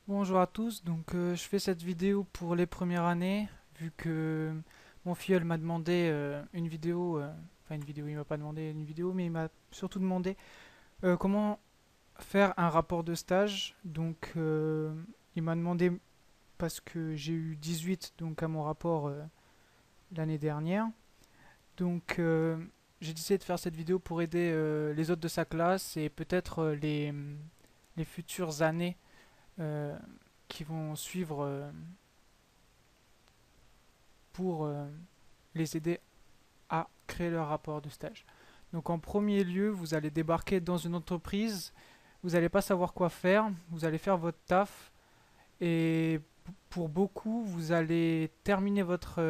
Bonjour à tous, je fais cette vidéo pour les premières années, vu que mon filleul m'a demandé une vidéo, enfin une vidéo, il m'a pas demandé une vidéo, mais il m'a surtout demandé comment faire un rapport de stage. Il m'a demandé, parce que j'ai eu 18 donc à mon rapport l'année dernière, donc euh, j'ai décidé de faire cette vidéo pour aider les autres de sa classe et peut-être les futures années euh, qui vont suivre pour les aider à créer leur rapport de stage. Donc en premier lieu, vous allez débarquer dans une entreprise, vous n'allez pas savoir quoi faire, vous allez faire votre taf et pour beaucoup, vous allez terminer votre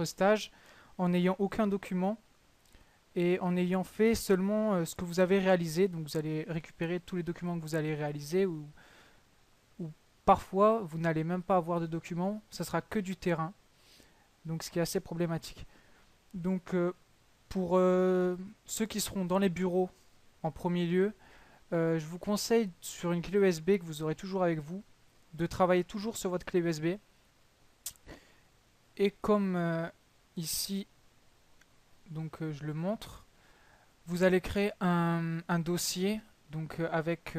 stage en n'ayant aucun document et en ayant fait seulement ce que vous avez réalisé. Donc vous allez récupérer tous les documents que vous allez réaliser ou parfois vous n'allez même pas avoir de documents, ça sera que du terrain. Donc ce qui est assez problématique. Donc pour ceux qui seront dans les bureaux en premier lieu, je vous conseille sur une clé USB que vous aurez toujours avec vous de travailler toujours sur votre clé USB. Et comme ici, je le montre, vous allez créer un dossier avec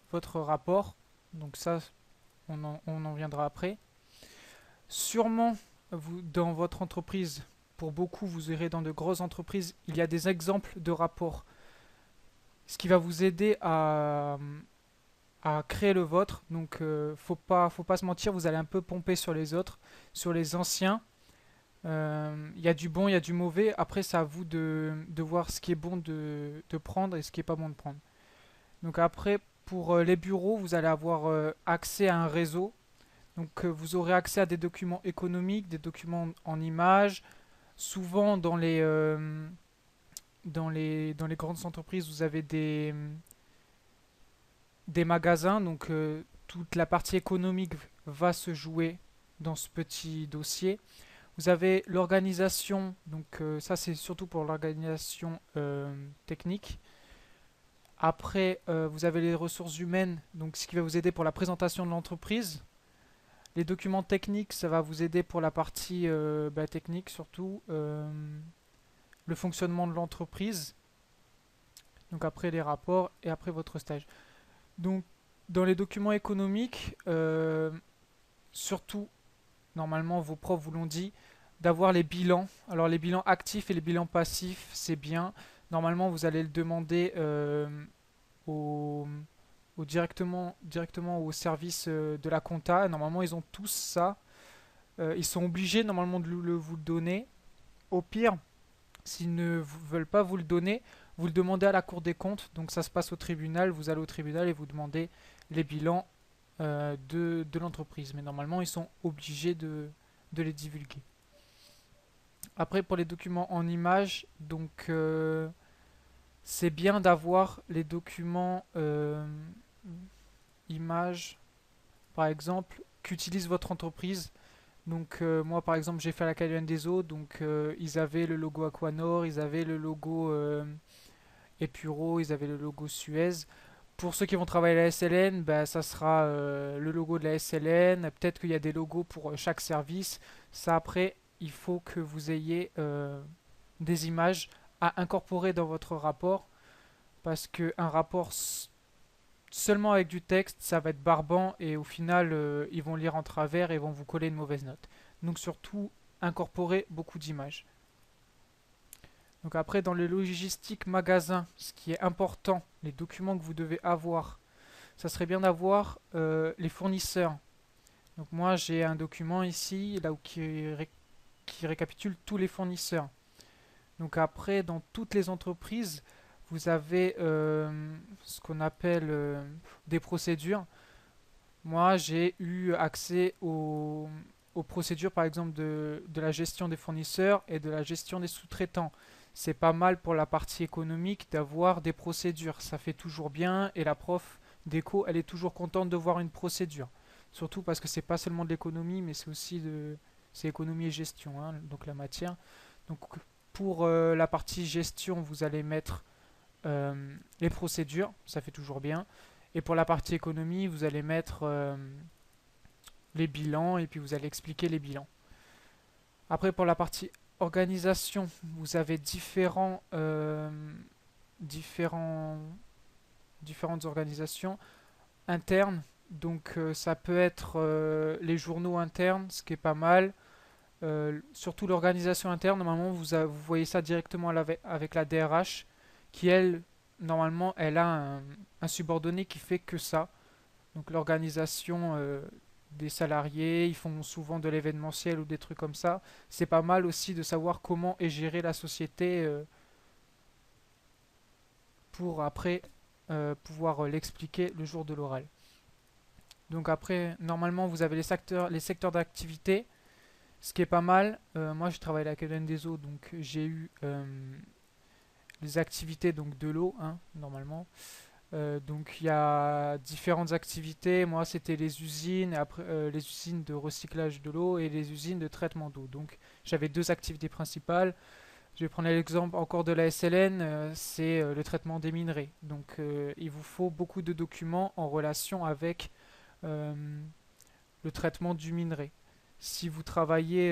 votre rapport. Donc ça, on en viendra après. Sûrement, vous, dans votre entreprise, pour beaucoup, vous irez dans de grosses entreprises, il y a des exemples de rapports, ce qui va vous aider à créer le vôtre. Faut pas se mentir, vous allez un peu pomper sur les autres, sur les anciens. Il y a du bon, il y a du mauvais. Après, c'est à vous de voir ce qui est bon de prendre et ce qui est pas bon de prendre. Donc après, pour les bureaux, vous allez avoir accès à un réseau. Vous aurez accès à des documents économiques, des documents en images. Souvent, dans les grandes entreprises, vous avez des magasins. Toute la partie économique va se jouer dans ce petit dossier. Vous avez l'organisation, ça c'est surtout pour l'organisation technique. Après, vous avez les ressources humaines, donc ce qui va vous aider pour la présentation de l'entreprise. Les documents techniques, ça va vous aider pour la partie technique surtout, le fonctionnement de l'entreprise. Donc après les rapports et après votre stage. Donc dans les documents économiques, surtout normalement vos profs vous l'ont dit, d'avoir les bilans. Alors les bilans actifs et les bilans passifs, c'est bien. Normalement vous allez le demander au, directement au service de la compta. Normalement ils ont tous ça. Ils sont obligés normalement de vous le donner. Au pire, s'ils ne veulent pas vous le donner, vous le demandez à la Cour des comptes. Donc ça se passe au tribunal. Vous allez au tribunal et vous demandez les bilans de l'entreprise. Mais normalement, ils sont obligés de les divulguer. Après, pour les documents en images, c'est bien d'avoir les documents images, par exemple, qu'utilise votre entreprise. Moi par exemple j'ai fait à la Cayenne des Eaux, ils avaient le logo Aquanor, ils avaient le logo Epuro, ils avaient le logo Suez. Pour ceux qui vont travailler à la SLN, bah, ça sera le logo de la SLN. Peut-être qu'il y a des logos pour chaque service. Ça après, il faut que vous ayez des images à incorporer dans votre rapport parce qu'un rapport seulement avec du texte, ça va être barbant et au final, ils vont lire en travers et vont vous coller une mauvaise note. Donc surtout, incorporer beaucoup d'images. Donc après, dans le logistique magasin, ce qui est important, les documents que vous devez avoir, ça serait bien d'avoir les fournisseurs. Donc moi, j'ai un document ici, là où qui récapitule tous les fournisseurs. Donc après, dans toutes les entreprises, vous avez ce qu'on appelle des procédures. Moi, j'ai eu accès aux procédures, par exemple, de la gestion des fournisseurs et de la gestion des sous-traitants. C'est pas mal pour la partie économique d'avoir des procédures. Ça fait toujours bien et la prof d'éco, elle est toujours contente de voir une procédure. Surtout parce que c'est pas seulement de l'économie, mais c'est économie et gestion, hein, donc la matière. Donc pour la partie gestion, vous allez mettre les procédures, ça fait toujours bien. Et pour la partie économie, vous allez mettre les bilans et puis vous allez expliquer les bilans. Après, pour la partie organisation, vous avez différents, différentes organisations internes. Donc ça peut être les journaux internes, ce qui est pas mal. Surtout l'organisation interne, normalement vous voyez ça directement avec la DRH, qui elle, normalement, elle a un subordonné qui fait que ça. Donc l'organisation des salariés, ils font souvent de l'événementiel ou des trucs comme ça. C'est pas mal aussi de savoir comment est gérée la société pour après pouvoir l'expliquer le jour de l'oral. Donc après, normalement, vous avez les secteurs d'activité, ce qui est pas mal. Moi, je travaille à l'Académie des eaux, donc j'ai eu les activités donc de l'eau, hein, normalement. Donc il y a différentes activités. Moi, c'était les usines, après les usines de recyclage de l'eau et les usines de traitement d'eau. Donc j'avais deux activités principales. Je vais prendre l'exemple encore de la SLN, c'est le traitement des minerais. Donc il vous faut beaucoup de documents en relation avec euh, le traitement du minerai. Si vous travaillez,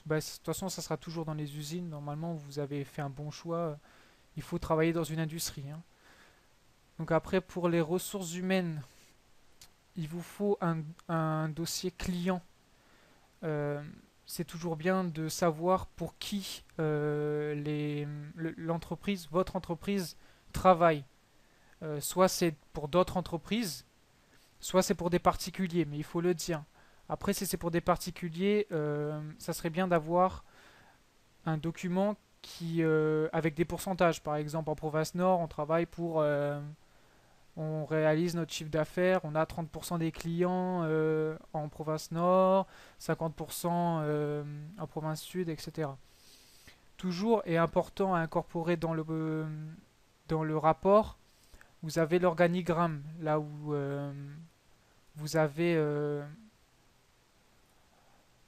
bah, de toute façon, ça sera toujours dans les usines. Normalement, vous avez fait un bon choix. Il faut travailler dans une industrie, hein. Donc après, pour les ressources humaines, il vous faut un dossier client. Euh, c'est toujours bien de savoir pour qui l'entreprise, votre entreprise, travaille. Soit c'est pour d'autres entreprises, soit c'est pour des particuliers, mais il faut le dire. Après, si c'est pour des particuliers, ça serait bien d'avoir un document avec des pourcentages. Par exemple, en province Nord, on travaille on réalise notre chiffre d'affaires, on a 30% des clients en province Nord, 50% en province Sud, etc. Toujours est important à incorporer dans le rapport, vous avez l'organigramme, là où vous avez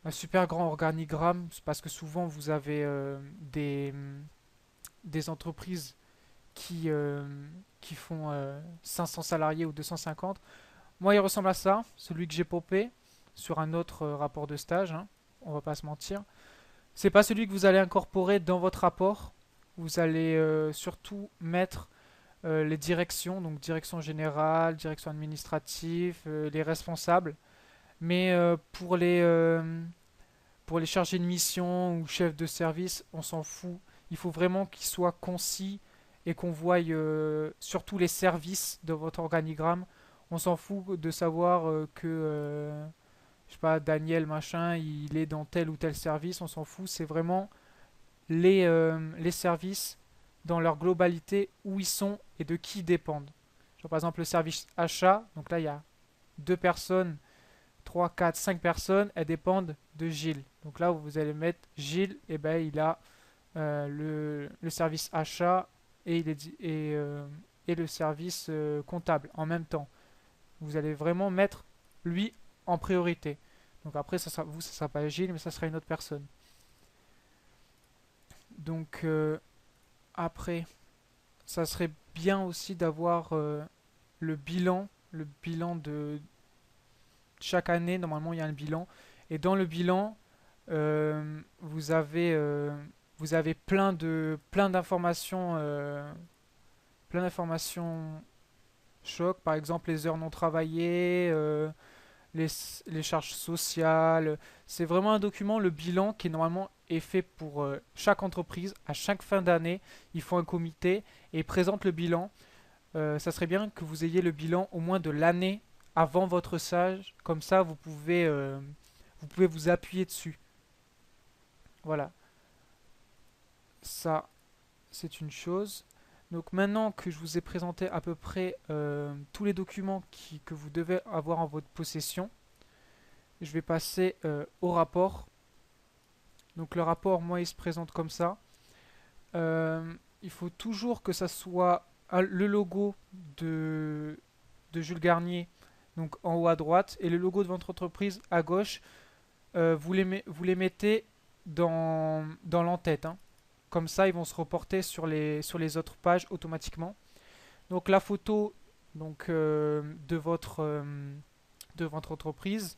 un super grand organigramme, parce que souvent vous avez des entreprises qui, qui font 500 salariés ou 250. Moi, il ressemble à ça, celui que j'ai popé sur un autre rapport de stage, hein, on va pas se mentir. C'est pas celui que vous allez incorporer dans votre rapport. Vous allez surtout mettre les directions, donc direction générale, direction administrative, les responsables. Mais pour les chargés de mission ou chefs de service, on s'en fout. Il faut vraiment qu'ils soient concis et qu'on voie surtout les services de votre organigramme. On s'en fout de savoir je sais pas, Daniel machin, il est dans tel ou tel service. On s'en fout. C'est vraiment les services dans leur globalité, où ils sont et de qui ils dépendent. Genre, par exemple, le service achat. Donc là, il y a deux personnes, 3, 4, 5 personnes, elles dépendent de Gilles. Donc là, vous allez mettre Gilles, et ben il a le service achat et, et le service comptable en même temps. Vous allez vraiment mettre lui en priorité. Donc après, ça sera pas Gilles, mais ça sera une autre personne. Donc après, ça serait bien aussi d'avoir le bilan de chaque année. Normalement, il y a un bilan. Et dans le bilan, vous avez plein d'informations choc. Par exemple, les heures non travaillées, les, les charges sociales. C'est vraiment un document, le bilan, qui normalement est fait pour chaque entreprise. À chaque fin d'année, ils font un comité et présentent le bilan. Ça serait bien que vous ayez le bilan au moins de l'année avant votre stage. Comme ça, vous pouvez vous appuyer dessus. Voilà, ça, c'est une chose. Donc maintenant que je vous ai présenté à peu près tous les documents que vous devez avoir en votre possession, je vais passer au rapport. Donc le rapport, moi, il se présente comme ça. Il faut toujours que ça soit le logo de Jules Garnier, donc en haut à droite, et le logo de votre entreprise à gauche. Vous les mettez dans l'entête, hein. Comme ça, ils vont se reporter sur les autres pages automatiquement. Donc la photo, donc, de votre entreprise.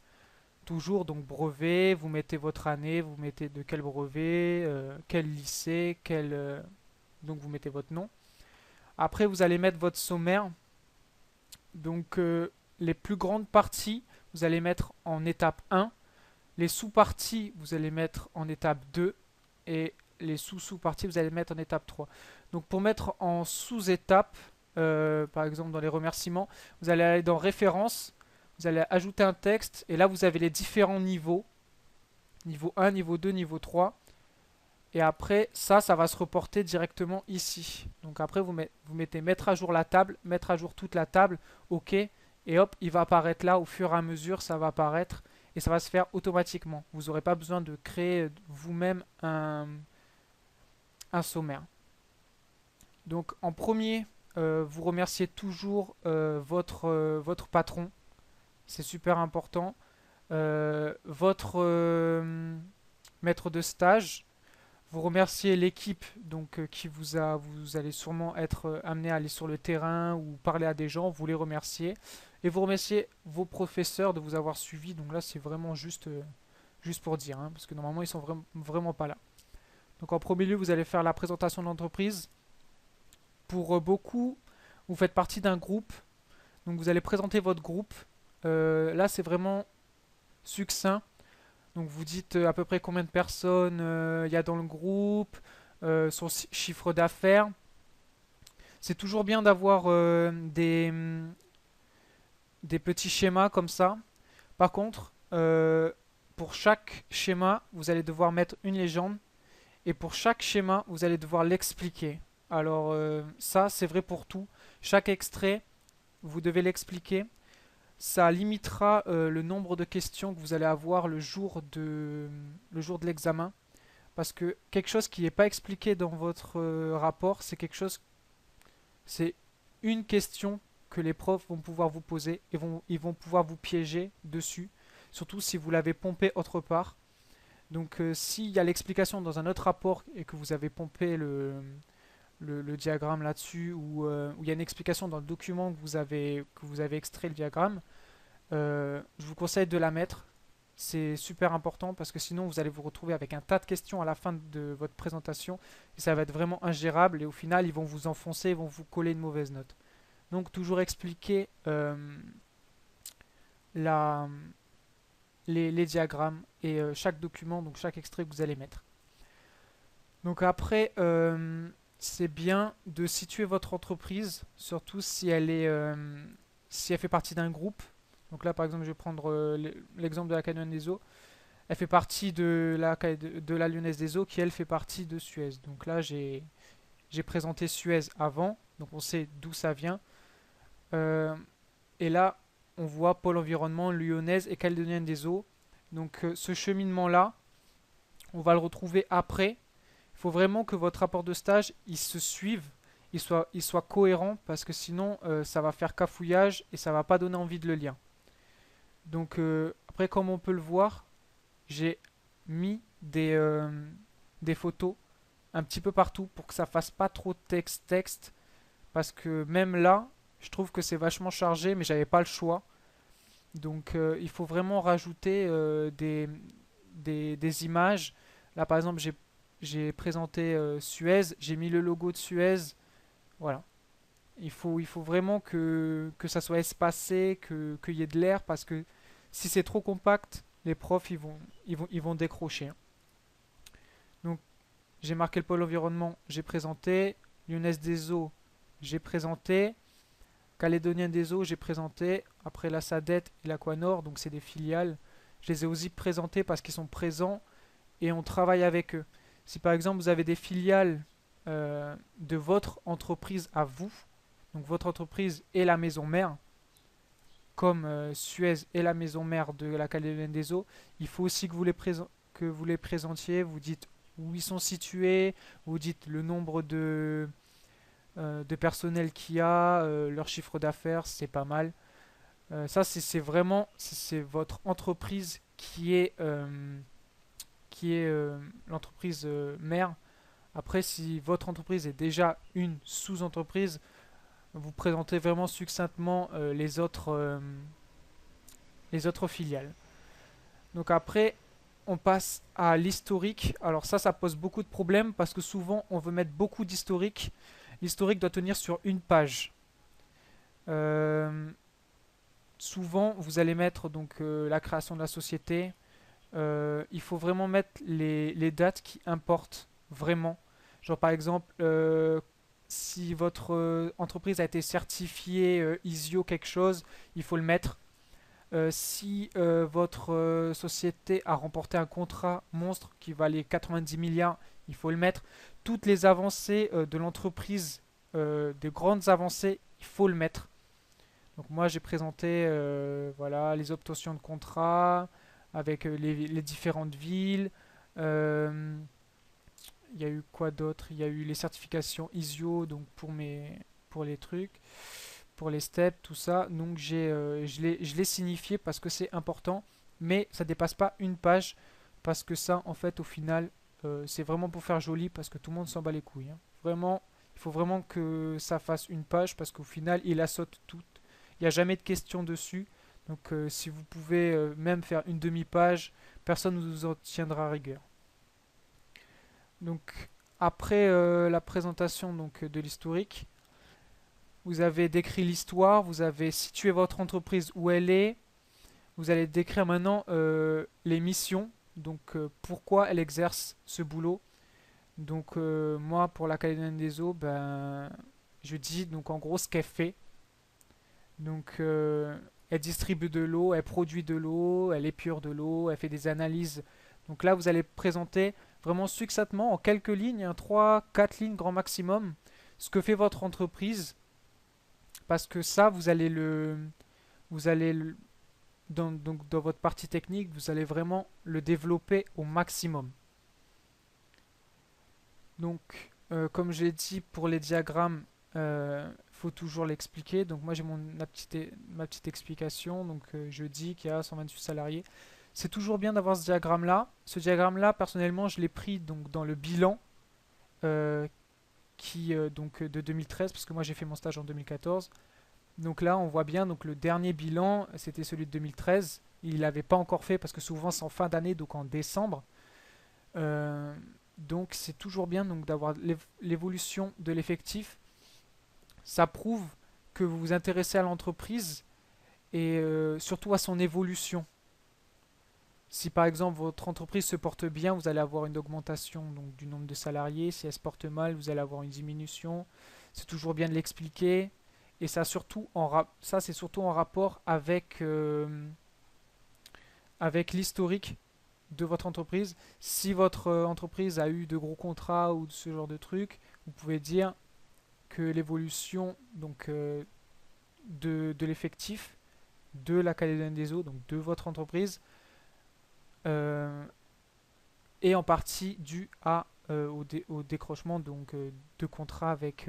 Toujours, donc brevet, vous mettez votre année, vous mettez de quel brevet, quel lycée, donc vous mettez votre nom. Après, vous allez mettre votre sommaire. Donc, les plus grandes parties, vous allez mettre en étape 1. Les sous-parties, vous allez mettre en étape 2. Et les sous-sous-parties, vous allez mettre en étape 3. Donc, pour mettre en sous-étape, par exemple dans les remerciements, vous allez aller dans références, vous allez ajouter un texte, et là, vous avez les différents niveaux. Niveau 1, niveau 2, niveau 3. Et après, ça va se reporter directement ici. Donc après, vous mettez mettre à jour la table, mettre à jour toute la table, OK. Et hop, il va apparaître là, au fur et à mesure, ça va apparaître. Et ça va se faire automatiquement. Vous n'aurez pas besoin de créer vous-même un sommaire. Donc en premier, vous remerciez toujours votre patron. C'est super important. Votre maître de stage. Vous remerciez l'équipe donc vous allez sûrement être amené à aller sur le terrain ou parler à des gens, vous les remerciez et vous remerciez vos professeurs de vous avoir suivi. Donc là c'est vraiment juste pour dire hein, parce que normalement ils sont vraiment pas là. Donc en premier lieu vous allez faire la présentation de l'entreprise. Pour beaucoup vous faites partie d'un groupe, donc vous allez présenter votre groupe. Là c'est vraiment succinct. Donc vous dites à peu près combien de personnes il y a dans le groupe, son chiffre d'affaires. C'est toujours bien d'avoir des petits schémas comme ça. Par contre, pour chaque schéma, vous allez devoir mettre une légende. Et pour chaque schéma, vous allez devoir l'expliquer. Alors ça, c'est vrai pour tout. Chaque extrait, vous devez l'expliquer. Ça limitera le nombre de questions que vous allez avoir le jour de l'examen. Parce que quelque chose qui n'est pas expliqué dans votre rapport, c'est une question que les profs vont pouvoir vous poser et ils vont pouvoir vous piéger dessus. Surtout si vous l'avez pompé autre part. Donc s'il y a l'explication dans un autre rapport et que vous avez pompé le diagramme là-dessus ou il y a une explication dans le document que vous avez extrait le diagramme, je vous conseille de la mettre. C'est super important parce que sinon vous allez vous retrouver avec un tas de questions à la fin de votre présentation et ça va être vraiment ingérable et au final ils vont vous enfoncer, ils vont vous coller une mauvaise note. Donc toujours expliquer la, les diagrammes et chaque document, donc chaque extrait que vous allez mettre. Donc après, c'est bien de situer votre entreprise, surtout si elle fait partie d'un groupe. Donc là, par exemple, je vais prendre l'exemple de la Canyon des Eaux. Elle fait partie de la Lyonnaise des Eaux qui, elle, fait partie de Suez. Donc là, j'ai présenté Suez avant, donc on sait d'où ça vient. Euh, et là, on voit Pôle Environnement, Lyonnaise et Calédonienne des Eaux. Donc ce cheminement-là, on va le retrouver après. Il faut vraiment que votre rapport de stage, il se suive, il soit cohérent, parce que sinon, ça va faire cafouillage et ça va pas donner envie de le lire. Donc après, comme on peut le voir, j'ai mis des photos un petit peu partout pour que ça fasse pas trop de texte, parce que même là, je trouve que c'est vachement chargé, mais j'avais pas le choix. Donc il faut vraiment rajouter des images. Là par exemple j'ai présenté Suez, j'ai mis le logo de Suez. Voilà. Il faut vraiment que ça soit espacé, qu'il y ait de l'air, parce que si c'est trop compact, les profs ils vont décrocher, hein. Donc j'ai marqué le pôle environnement, j'ai présenté. Lyonnaise des Eaux, j'ai présenté. Calédonien des Eaux, j'ai présenté. Après la SADET et l'Aquanor, donc c'est des filiales. Je les ai aussi présentés parce qu'ils sont présents et on travaille avec eux. Si par exemple vous avez des filiales de votre entreprise à vous, donc votre entreprise est la maison mère, comme Suez est la maison mère de la Calédonienne des Eaux, il faut aussi que vous les présentiez. Vous dites où ils sont situés, vous dites le nombre de personnel qu'il y a, leur chiffre d'affaires, c'est pas mal. Ça, c'est vraiment c'est votre entreprise qui est l'entreprise mère. Après, si votre entreprise est déjà une sous-entreprise, vous présenter vraiment succinctement les autres filiales. Donc après, on passe à l'historique. Alors ça pose beaucoup de problèmes parce que souvent on veut mettre beaucoup d'historique. L'historique doit tenir sur une page. Euh, Souvent, vous allez mettre donc la création de la société. Il faut vraiment mettre les dates qui importent vraiment. Genre par exemple, si votre entreprise a été certifiée ISO quelque chose, il faut le mettre. Si votre société a remporté un contrat monstre qui valait 90 milliards, il faut le mettre. Toutes les avancées de l'entreprise, des grandes avancées, il faut le mettre. Donc moi j'ai présenté voilà, les obtentions de contrats avec les différentes villes. Euh, Il y a eu quoi d'autre? Il y a eu les certifications ISO donc pour les trucs, pour les steps, tout ça. Donc je l'ai signifié parce que c'est important, mais ça dépasse pas une page parce que ça en fait au final c'est vraiment pour faire joli parce que tout le monde s'en bat les couilles, hein. Vraiment, il faut vraiment que ça fasse une page parce qu'au final il la saute toute. Il n'y a jamais de questions dessus. Donc si vous pouvez même faire une demi-page, personne ne vous en tiendra rigueur. Donc après la présentation de l'historique, vous avez décrit l'histoire, vous avez situé votre entreprise où elle est, vous allez décrire maintenant les missions, donc pourquoi elle exerce ce boulot. Donc moi pour la Calédonie des Eaux, ben je dis donc en gros ce qu'elle fait. Donc elle distribue de l'eau, elle produit de l'eau, elle épure de l'eau, elle fait des analyses. Donc là vous allez présenter vraiment succinctement en quelques lignes, hein, 3-4 lignes grand maximum, ce que fait votre entreprise, parce que ça vous allez donc dans votre partie technique, vous allez vraiment le développer au maximum. Donc comme j'ai dit pour les diagrammes, faut toujours l'expliquer. Donc moi j'ai ma petite explication. Donc je dis qu'il y a 128 salariés. C'est toujours bien d'avoir ce diagramme-là. Ce diagramme-là, personnellement, je l'ai pris donc dans le bilan euh, donc de 2013 parce que moi j'ai fait mon stage en 2014. Donc là, on voit bien donc le dernier bilan, c'était celui de 2013. Il l'avait pas encore fait parce que souvent c'est en fin d'année, donc en décembre. Euh, donc c'est toujours bien donc d'avoir l'évolution de l'effectif. Ça prouve que vous vous intéressez à l'entreprise et surtout à son évolution. Si par exemple votre entreprise se porte bien, vous allez avoir une augmentation donc, du nombre de salariés. Si elle se porte mal, vous allez avoir une diminution. C'est toujours bien de l'expliquer. Et ça c'est surtout en rapport avec l'historique de votre entreprise. Si votre entreprise a eu de gros contrats ou ce genre de trucs, vous pouvez dire que l'évolution de l'effectif de la Calédonie des Eaux, donc de votre entreprise, euh, est en partie due au décrochement de contrats avec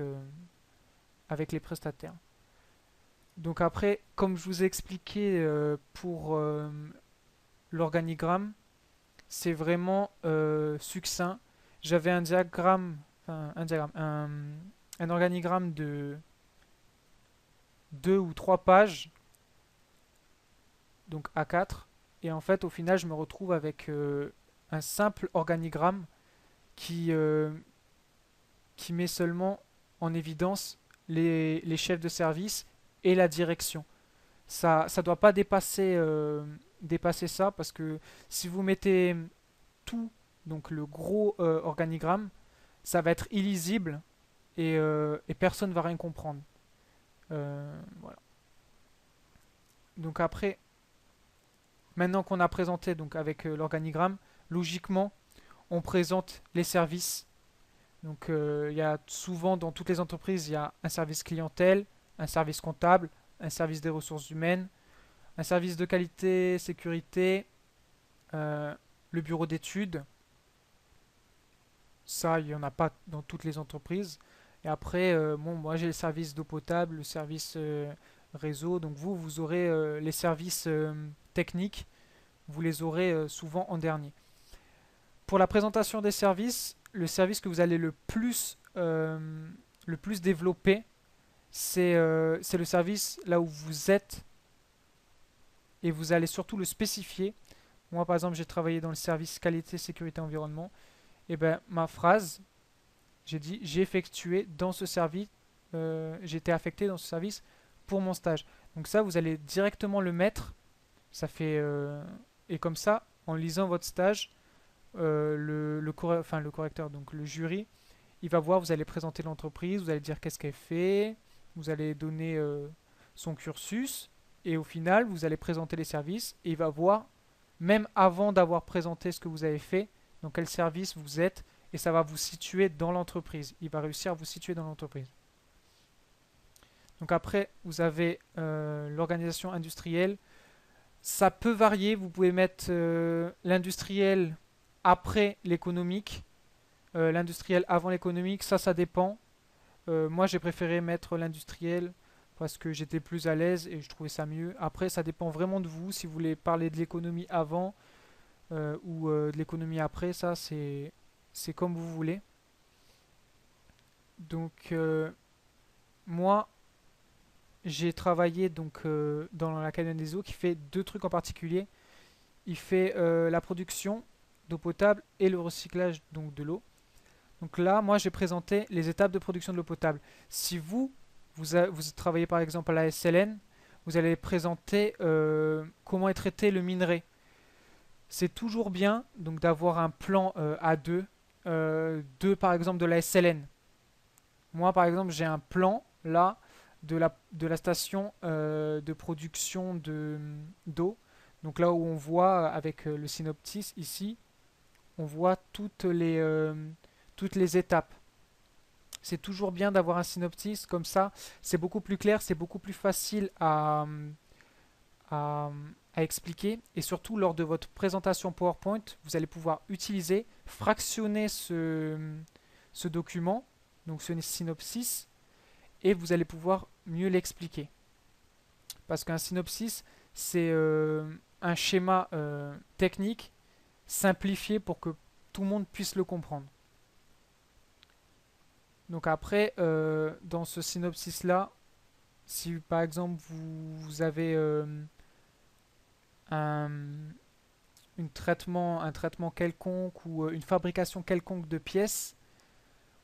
les prestataires. Donc après, comme je vous ai expliqué pour l'organigramme, c'est vraiment succinct. J'avais un diagramme, enfin, un organigramme de 2 ou 3 pages, donc A4, et en fait au final je me retrouve avec un simple organigramme qui, euh, qui met seulement en évidence les chefs de service et la direction. Ça ne doit pas dépasser ça parce que si vous mettez tout, donc le gros organigramme, ça va être illisible et personne ne va rien comprendre. Voilà. Donc après, maintenant qu'on a présenté donc avec l'organigramme, logiquement, on présente les services. Donc il y a souvent dans toutes les entreprises, il y a un service clientèle, un service comptable, un service des ressources humaines, un service de qualité, sécurité, euh, le bureau d'études. Ça, il n'y en a pas dans toutes les entreprises. Et après, bon, moi j'ai le service d'eau potable, le service réseau. Donc vous aurez les services techniques, vous les aurez souvent en dernier. Pour la présentation des services, le service que vous allez le plus développer, c'est le service là où vous êtes et vous allez surtout le spécifier. Moi, par exemple, j'ai travaillé dans le service qualité, sécurité, environnement. Et ben, ma phrase, j'ai dit j'ai effectué dans ce service, j'ai été affecté dans ce service pour mon stage. Donc ça, vous allez directement le mettre. Ça fait et comme ça, en lisant votre stage, le correcteur, donc le jury, il va voir. Vous allez présenter l'entreprise, vous allez dire qu'est-ce qu'elle fait, vous allez donner son cursus, et au final, vous allez présenter les services, et il va voir même avant d'avoir présenté ce que vous avez fait, dans quel service vous êtes, et ça va vous situer dans l'entreprise. Il va réussir à vous situer dans l'entreprise. Donc après, vous avez l'organisation industrielle. Ça peut varier, vous pouvez mettre l'industriel après l'économique, l'industriel avant l'économique, ça dépend. Moi j'ai préféré mettre l'industriel parce que j'étais plus à l'aise et je trouvais ça mieux. Après ça dépend vraiment de vous, si vous voulez parler de l'économie avant ou de l'économie après, ça c'est comme vous voulez. Donc moi j'ai travaillé donc dans la Canyon des eaux qui fait deux trucs en particulier. Il fait la production d'eau potable et le recyclage donc de l'eau. Donc là, moi, j'ai présenté les étapes de production de l'eau potable. Si vous travaillez par exemple à la SLN, vous allez présenter comment est traité le minerai. C'est toujours bien donc d'avoir un plan A2 de par exemple de la SLN. Moi, par exemple, j'ai un plan là de la station de production d'eau. Donc là où on voit avec le synopsis ici, on voit toutes les étapes. C'est toujours bien d'avoir un synopsis comme ça. C'est beaucoup plus clair, c'est beaucoup plus facile à, à expliquer. Et surtout, lors de votre présentation PowerPoint, vous allez pouvoir utiliser, fractionner ce document, donc ce synopsis, et vous allez pouvoir mieux l'expliquer. Parce qu'un synopsis, c'est un schéma technique simplifié pour que tout le monde puisse le comprendre. Donc après, dans ce synopsis-là, si par exemple vous avez un, un traitement quelconque ou une fabrication quelconque de pièces,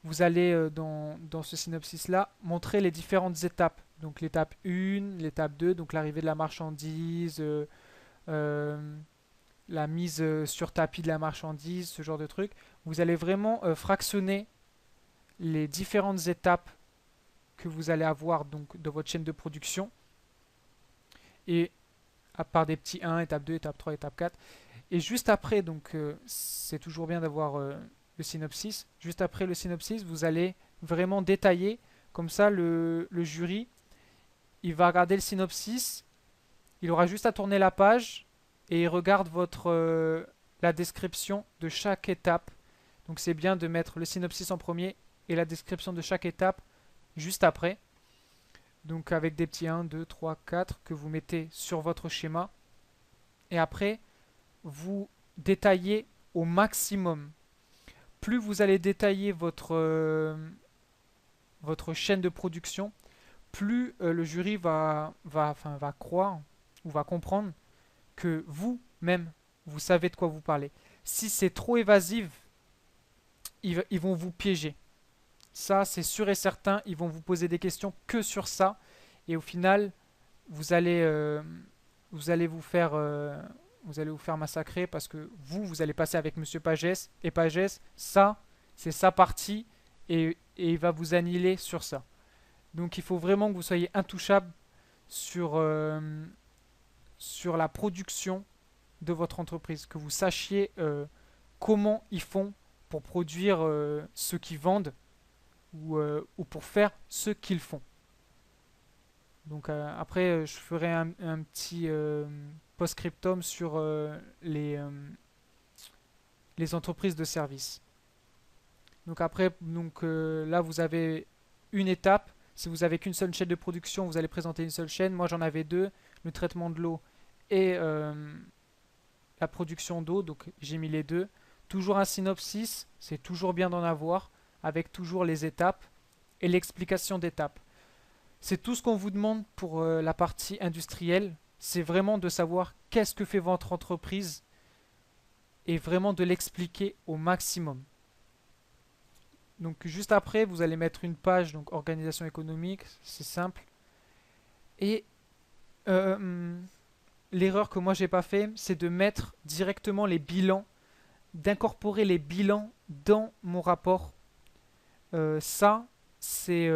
vous allez dans ce synopsis-là montrer les différentes étapes. Donc l'étape 1, l'étape 2, donc l'arrivée de la marchandise, euh, la mise sur tapis de la marchandise, ce genre de truc. Vous allez vraiment fractionner les différentes étapes que vous allez avoir donc de votre chaîne de production et à part des petits 1, étape 2, étape 3, étape 4. Et juste après, donc c'est toujours bien d'avoir le synopsis. Juste après le synopsis, vous allez vraiment détailler. Comme ça, le jury, il va regarder le synopsis, il aura juste à tourner la page et il regarde la description de chaque étape. Donc c'est bien de mettre le synopsis en premier et la description de chaque étape juste après. Donc avec des petits 1, 2, 3, 4 que vous mettez sur votre schéma. Et après, vous détaillez au maximum. Plus vous allez détailler votre chaîne de production, plus le jury va croire ou va comprendre que vous-même, vous savez de quoi vous parlez. Si c'est trop évasif, ils vont vous piéger. Ça, c'est sûr et certain, ils vont vous poser des questions que sur ça. Et au final, vous allez, euh, vous allez vous faire massacrer parce que vous allez passer avec Monsieur Pagès. Et Pagès, ça, c'est sa partie et il va vous annihiler sur ça. Donc il faut vraiment que vous soyez intouchable sur la production de votre entreprise, que vous sachiez comment ils font pour produire ce qu'ils vendent ou pour faire ce qu'ils font. Donc après, je ferai un petit post-scriptum sur les entreprises de services. Donc après, là vous avez une étape. Si vous avez qu'une seule chaîne de production, vous allez présenter une seule chaîne. Moi j'en avais deux, le traitement de l'eau et la production d'eau. Donc j'ai mis les deux. Toujours un synopsis, c'est toujours bien d'en avoir, avec toujours les étapes et l'explication d'étapes. C'est tout ce qu'on vous demande pour la partie industrielle. C'est vraiment de savoir qu'est-ce que fait votre entreprise et vraiment de l'expliquer au maximum. Donc juste après, vous allez mettre une page, donc organisation économique, c'est simple. Et euh, l'erreur que moi j'ai pas fait, c'est de mettre directement les bilans, d'incorporer les bilans dans mon rapport. Ça, c'est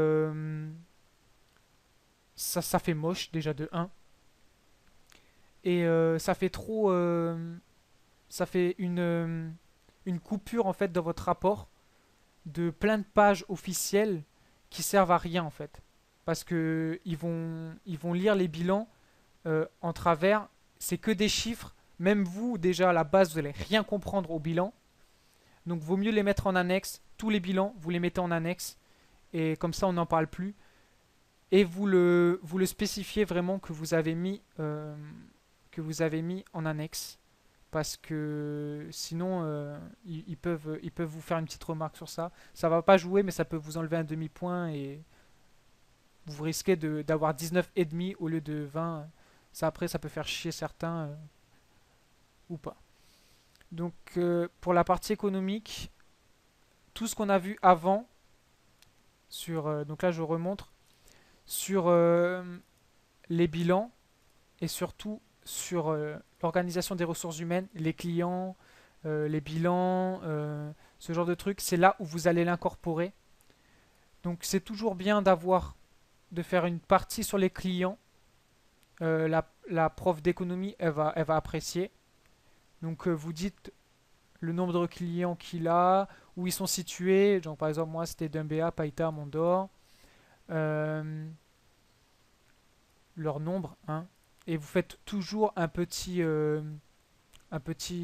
ça fait moche déjà de un. Et ça fait trop, ça fait une coupure en fait dans votre rapport de plein de pages officielles qui servent à rien en fait. Parce que ils vont lire les bilans en travers, c'est que des chiffres. Même vous, déjà à la base, vous n'allez rien comprendre au bilan. Donc vaut mieux les mettre en annexe. Tous les bilans, vous les mettez en annexe. Et comme ça, on n'en parle plus. Et vous le spécifiez vraiment que vous avez mis en annexe. Parce que sinon, ils peuvent vous faire une petite remarque sur ça. Ça va pas jouer, mais ça peut vous enlever un demi-point et vous risquez d'avoir 19,5 au lieu de 20. Ça après, ça peut faire chier certains ou pas. Donc pour la partie économique, tout ce qu'on a vu avant, donc là je remontre, sur les bilans et surtout sur l'organisation des ressources humaines, les clients, les bilans, ce genre de trucs, c'est là où vous allez l'incorporer. Donc c'est toujours bien de faire une partie sur les clients. La prof d'économie, elle va apprécier. Donc vous dites le nombre de clients qu'il a, où ils sont situés. Donc par exemple moi c'était Dumbéa, Païta, Mondor. Euh, leur nombre, hein. Et vous faites toujours un petit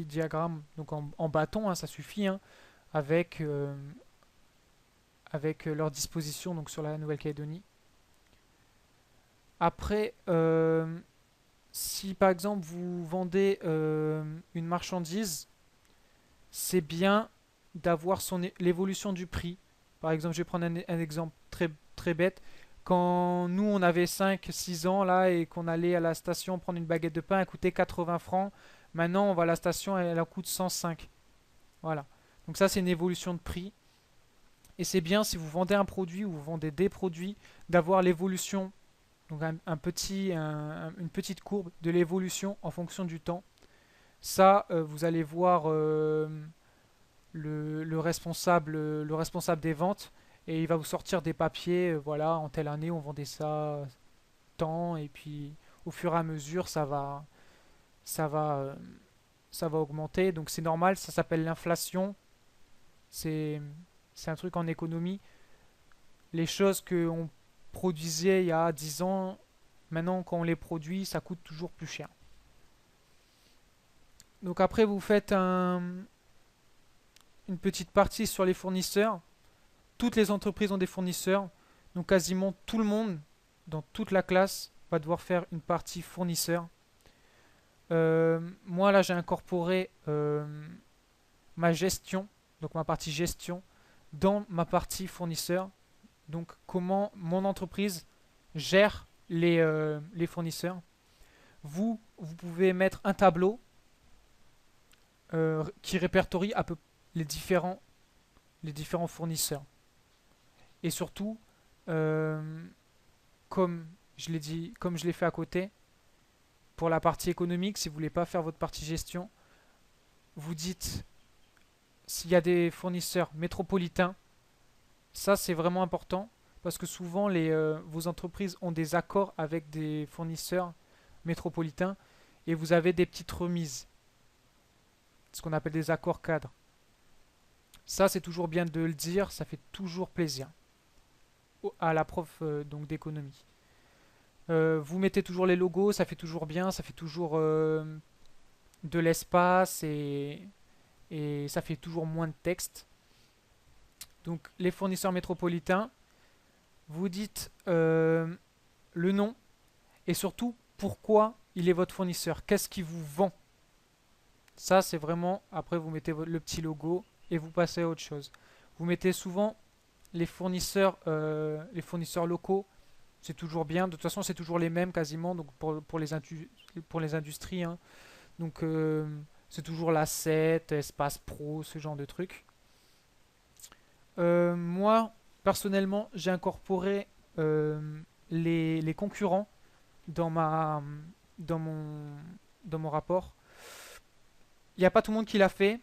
diagramme, donc en bâton, hein, ça suffit, hein, avec, avec leur disposition donc sur la Nouvelle-Calédonie. Après, si par exemple vous vendez une marchandise, c'est bien d'avoir l'évolution du prix. Par exemple, je vais prendre un exemple très bête. Quand nous, on avait 5 6 ans là et qu'on allait à la station prendre une baguette de pain, elle coûtait 80 francs. Maintenant, on va à la station, elle en coûte 105. Voilà. Donc ça, c'est une évolution de prix. Et c'est bien si vous vendez un produit ou vous vendez des produits, d'avoir l'évolution, donc une petite courbe de l'évolution en fonction du temps. Ça, vous allez voir le responsable des ventes et il va vous sortir des papiers, voilà, en telle année on vendait ça tant et puis au fur et à mesure ça va, euh, ça va augmenter. Donc c'est normal, ça s'appelle l'inflation. C'est, c'est un truc en économie. Les choses qu'on produisait il y a 10 ans, maintenant quand on les produit, ça coûte toujours plus cher. Donc après vous faites une petite partie sur les fournisseurs. Toutes les entreprises ont des fournisseurs. Donc quasiment tout le monde dans toute la classe va devoir faire une partie fournisseur. Moi là j'ai incorporé ma gestion, donc ma partie gestion, dans ma partie fournisseur. Donc comment mon entreprise gère les fournisseurs. Vous pouvez mettre un tableau qui répertorie un peu les différents, les différents fournisseurs. Et surtout, euh, comme je l'ai dit, comme je l'ai fait à côté, pour la partie économique, si vous voulez pas faire votre partie gestion, vous dites s'il y a des fournisseurs métropolitains, ça c'est vraiment important parce que souvent vos entreprises ont des accords avec des fournisseurs métropolitains et vous avez des petites remises, ce qu'on appelle des accords cadres. Ça c'est toujours bien de le dire, ça fait toujours plaisir à la prof donc d'économie. Vous mettez toujours les logos, ça fait toujours bien, ça fait toujours de l'espace et ça fait toujours moins de texte. Donc les fournisseurs métropolitains, vous dites le nom et surtout pourquoi il est votre fournisseur, qu'est-ce qu'il vous vend. Ça c'est vraiment, après vous mettez le petit logo et vous passez à autre chose. Vous mettez souvent les fournisseurs locaux, C'est toujours bien. De toute façon, c'est toujours les mêmes quasiment donc pour les industries, hein. Donc, c'est toujours la 7, Espace Pro, ce genre de trucs. Moi, personnellement, j'ai incorporé les concurrents dans dans mon, dans mon rapport. Il n'y a pas tout le monde qui l'a fait,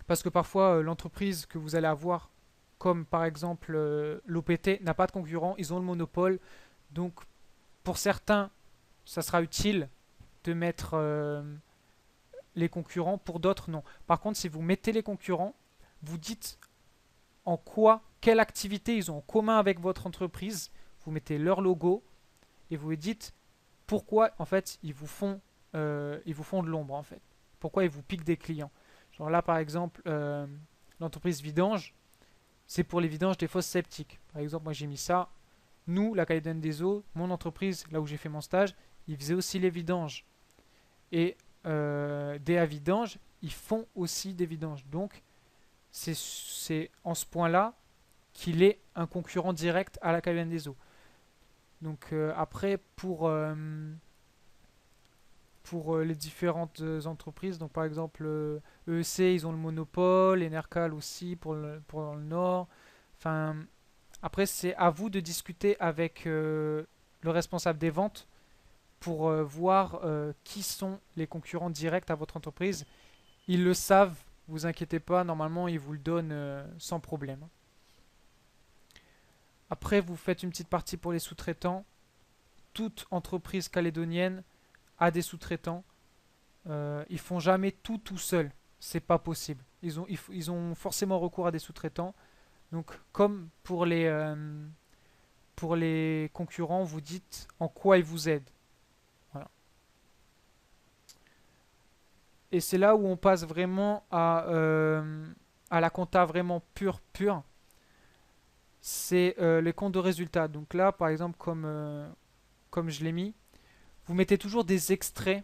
parce que parfois, l'entreprise que vous allez avoir, comme par exemple l'OPT, n'a pas de concurrent, ils ont le monopole. Donc, pour certains, ça sera utile de mettre les concurrents, pour d'autres, non. Par contre, si vous mettez les concurrents, vous dites en quoi, quelle activité ils ont en commun avec votre entreprise, vous mettez leur logo et vous dites pourquoi en fait ils vous font de l'ombre en fait. Pourquoi ils vous piquent des clients. Genre là par exemple l'entreprise Vidange, c'est pour les vidanges des fosses septiques. Par exemple moi j'ai mis ça. Nous, la Calédonie des Eaux, mon entreprise, là où j'ai fait mon stage, ils faisaient aussi les vidanges. Et DA Vidange, ils font aussi des vidanges. Donc c'est en ce point-là qu'il est un concurrent direct à la Calédonie des Eaux. Donc après, pour les différentes entreprises, donc par exemple EEC, ils ont le monopole, Enercal aussi pour dans le Nord. Enfin, après, c'est à vous de discuter avec le responsable des ventes pour voir qui sont les concurrents directs à votre entreprise. Ils le savent, vous inquiétez pas, normalement ils vous le donnent sans problème. Après, vous faites une petite partie pour les sous-traitants. Toute entreprise calédonienne a des sous-traitants. Ils font jamais tout seul. C'est pas possible. Ils ont forcément recours à des sous-traitants. Donc, comme pour les concurrents, vous dites en quoi ils vous aident. Voilà. Et c'est là où on passe vraiment à la compta vraiment pure. C'est les comptes de résultats. Donc là, par exemple, comme je l'ai mis, vous mettez toujours des extraits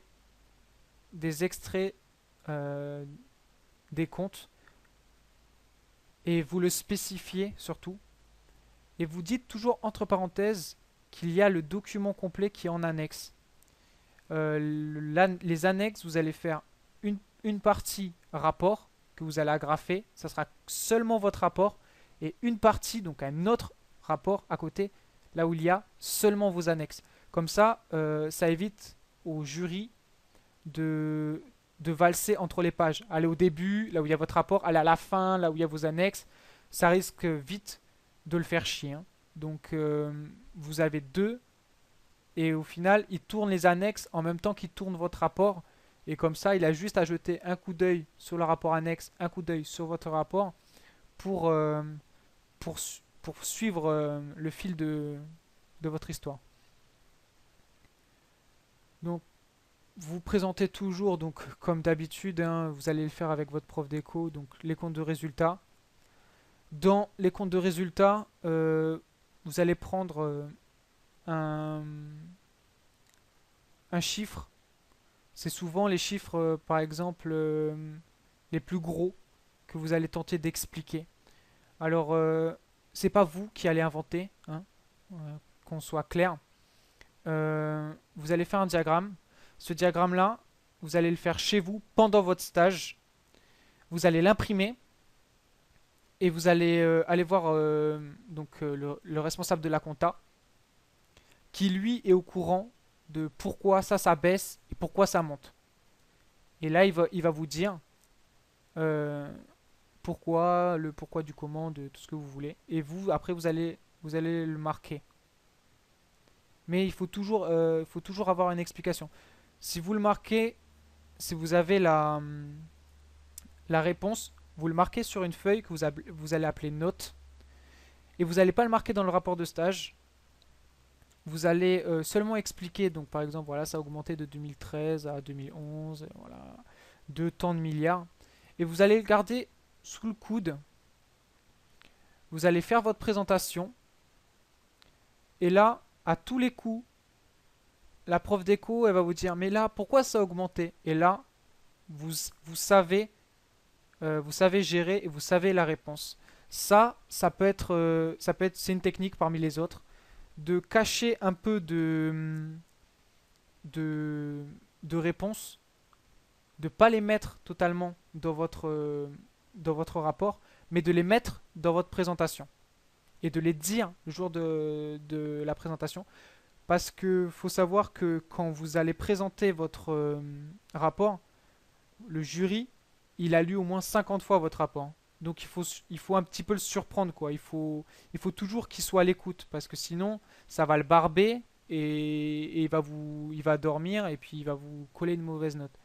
euh, des comptes et vous le spécifiez surtout. Et vous dites toujours entre parenthèses qu'il y a le document complet qui est en annexe. Les annexes, vous allez faire une partie rapport que vous allez agrafer, ça sera seulement votre rapport, et une partie, donc un autre rapport à côté, là où il y a seulement vos annexes. Comme ça, ça évite au jury de, de valser entre les pages. Aller au début, là où il y a votre rapport, aller à la fin, là où il y a vos annexes. Ça risque vite de le faire chier, hein. Donc, vous avez deux, et au final, il tourne les annexes en même temps qu'il tourne votre rapport. Et comme ça, il a juste à jeter un coup d'œil sur le rapport annexe, un coup d'œil sur votre rapport pour, euh, pour suivre le fil de votre histoire. Donc, vous présentez toujours, donc comme d'habitude, hein, vous allez le faire avec votre prof d'éco, donc les comptes de résultats. Dans les comptes de résultats, vous allez prendre un, un chiffre. C'est souvent les chiffres, par exemple, les plus gros que vous allez tenter d'expliquer. Alors, c'est pas vous qui allez inventer, hein, qu'on soit clair. Vous allez faire un diagramme. Ce diagramme-là, vous allez le faire chez vous pendant votre stage. Vous allez l'imprimer et vous allez aller voir le responsable de la compta qui lui est au courant de pourquoi ça baisse et pourquoi ça monte. Et là, il va vous dire euh, pourquoi, le pourquoi du comment, de tout ce que vous voulez. Et vous, après, vous allez le marquer. Mais il faut toujours avoir une explication. Si vous le marquez, si vous avez la réponse, vous le marquez sur une feuille que vous allez appeler note. Et vous n'allez pas le marquer dans le rapport de stage. Vous allez seulement expliquer, donc par exemple, voilà, ça a augmenté de 2013 à 2011, voilà, de tant de milliards. Et vous allez le garder sous le coude. Vous allez faire votre présentation. Et là, à tous les coups, la prof d'éco, elle va vous dire, mais là, pourquoi ça a augmenté? Et là, vous, vous savez gérer et vous savez la réponse. Ça peut être, c'est une technique parmi les autres. de cacher un peu de, de réponses, de pas les mettre totalement dans votre rapport, mais de les mettre dans votre présentation et de les dire le jour de la présentation. Parce que faut savoir que quand vous allez présenter votre rapport, le jury, il a lu au moins 50 fois votre rapport. Donc il faut un petit peu le surprendre, quoi. Il faut toujours qu'il soit à l'écoute, parce que sinon, ça va le barber et il va dormir et puis il va vous coller une mauvaise note.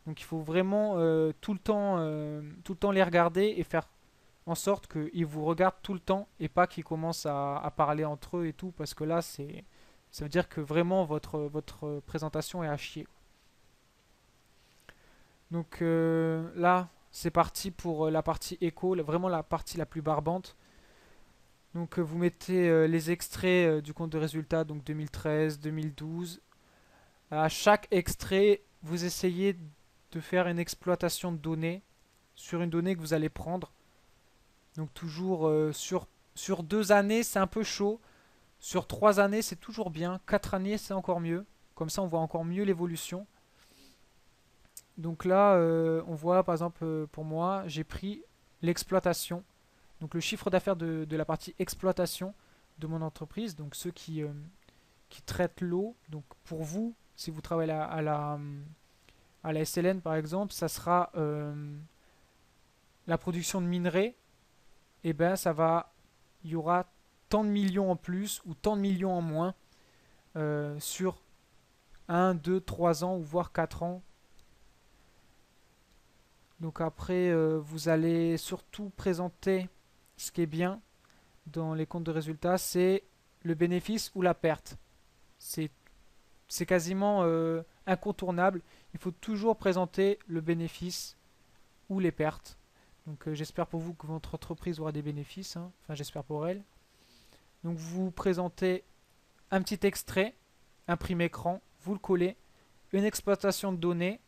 Donc il faut vraiment tout le temps les regarder et faire en sorte qu'ils vous regardent tout le temps et pas qu'ils commencent à parler entre eux et tout, parce que là, ça veut dire que vraiment votre présentation est à chier. Donc là, c'est parti pour la partie écho, vraiment la partie la plus barbante. Donc vous mettez les extraits du compte de résultats, donc 2013, 2012. À chaque extrait, vous essayez de faire une exploitation de données sur une donnée que vous allez prendre. Donc toujours sur 2 années, c'est un peu chaud. Sur 3 années, c'est toujours bien. 4 années, c'est encore mieux. Comme ça, on voit encore mieux l'évolution. Donc là, on voit par exemple pour moi, j'ai pris l'exploitation. Donc le chiffre d'affaires de la partie exploitation de mon entreprise. Donc ceux qui traitent l'eau. Donc pour vous, si vous travaillez à la SLN par exemple, ça sera la production de minerais. Et ben il y aura tant de millions en plus ou tant de millions en moins sur 1, 2, 3 ans ou voire 4 ans. Donc après, vous allez surtout présenter ce qui est bien dans les comptes de résultats, c'est le bénéfice ou la perte. C'est c'est quasiment incontournable. Il faut toujours présenter le bénéfice ou les pertes. Donc j'espère pour vous que votre entreprise aura des bénéfices, hein. Enfin j'espère pour elle. Donc vous présentez un petit extrait, imprime écran, vous le collez, une exploitation de données,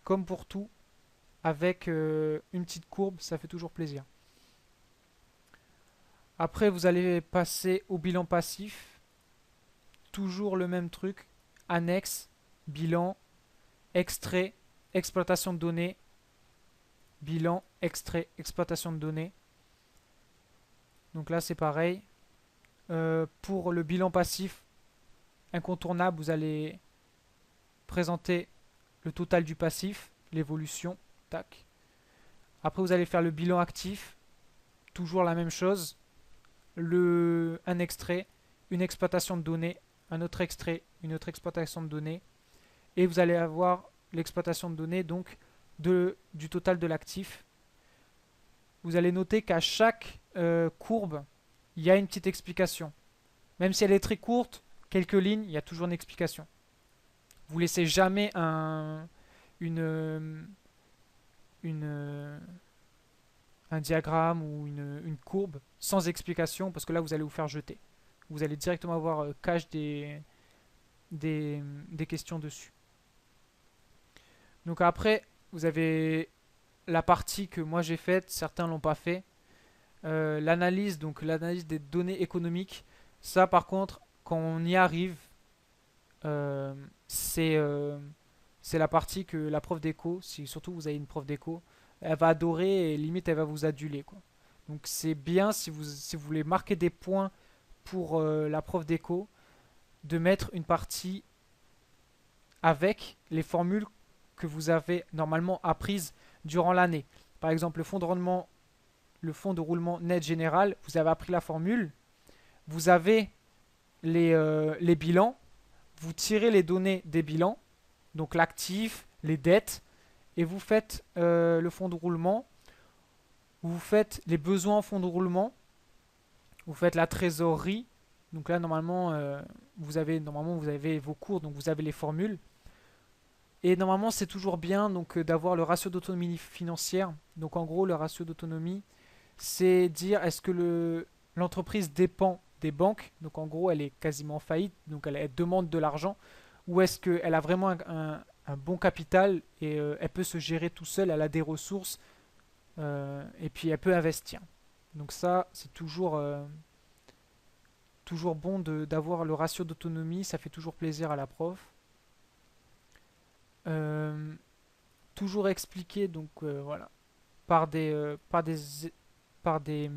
comme pour tout, avec une petite courbe, ça fait toujours plaisir. Après, vous allez passer au bilan passif. Toujours le même truc. Annexe, bilan, extrait, exploitation de données, bilan, extrait, exploitation de données. Donc là, c'est pareil. Pour le bilan passif, incontournable, vous allez présenter le total du passif, l'évolution. Tac. Après, vous allez faire le bilan actif. Toujours la même chose. Un extrait, une exploitation de données, un autre extrait, une autre exploitation de données, et vous allez avoir l'exploitation de données donc du total de l'actif. Vous allez noter qu'à chaque courbe, il y a une petite explication. Même si elle est très courte, quelques lignes, il y a toujours une explication. Vous laissez jamais une, une, un diagramme ou une courbe sans explication, parce que là vous allez vous faire jeter. Vous allez directement avoir cache des questions dessus. Donc après, vous avez la partie que moi j'ai faite, certains l'ont pas fait. L'analyse, donc l'analyse des données économiques. Ça par contre, quand on y arrive, euh, c'est euh, c'est la partie que la prof d'éco, si surtout vous avez une prof d'éco, elle va adorer et limite elle va vous aduler, quoi. Donc c'est bien si vous voulez marquer des points pour la prof d'éco, de mettre une partie avec les formules que vous avez normalement apprises durant l'année. Par exemple, le fonds de roulement net général, vous avez appris la formule, vous avez les bilans, vous tirez les données des bilans, donc l'actif, les dettes, et vous faites le fonds de roulement, vous faites les besoins en fonds de roulement, vous faites la trésorerie. Donc là, normalement, vous avez vos cours, donc vous avez les formules. Et normalement, c'est toujours bien donc d'avoir le ratio d'autonomie financière. Donc en gros, le ratio d'autonomie, c'est dire est-ce que l'entreprise dépend des banques, donc en gros, elle est quasiment en faillite, donc elle demande de l'argent, ou est-ce qu'elle a vraiment un bon capital et elle peut se gérer tout seule, elle a des ressources et puis elle peut investir. Donc ça, c'est toujours Toujours bon d'avoir le ratio d'autonomie, ça fait toujours plaisir à la prof. Euh, Toujours expliquer, donc voilà, par par des,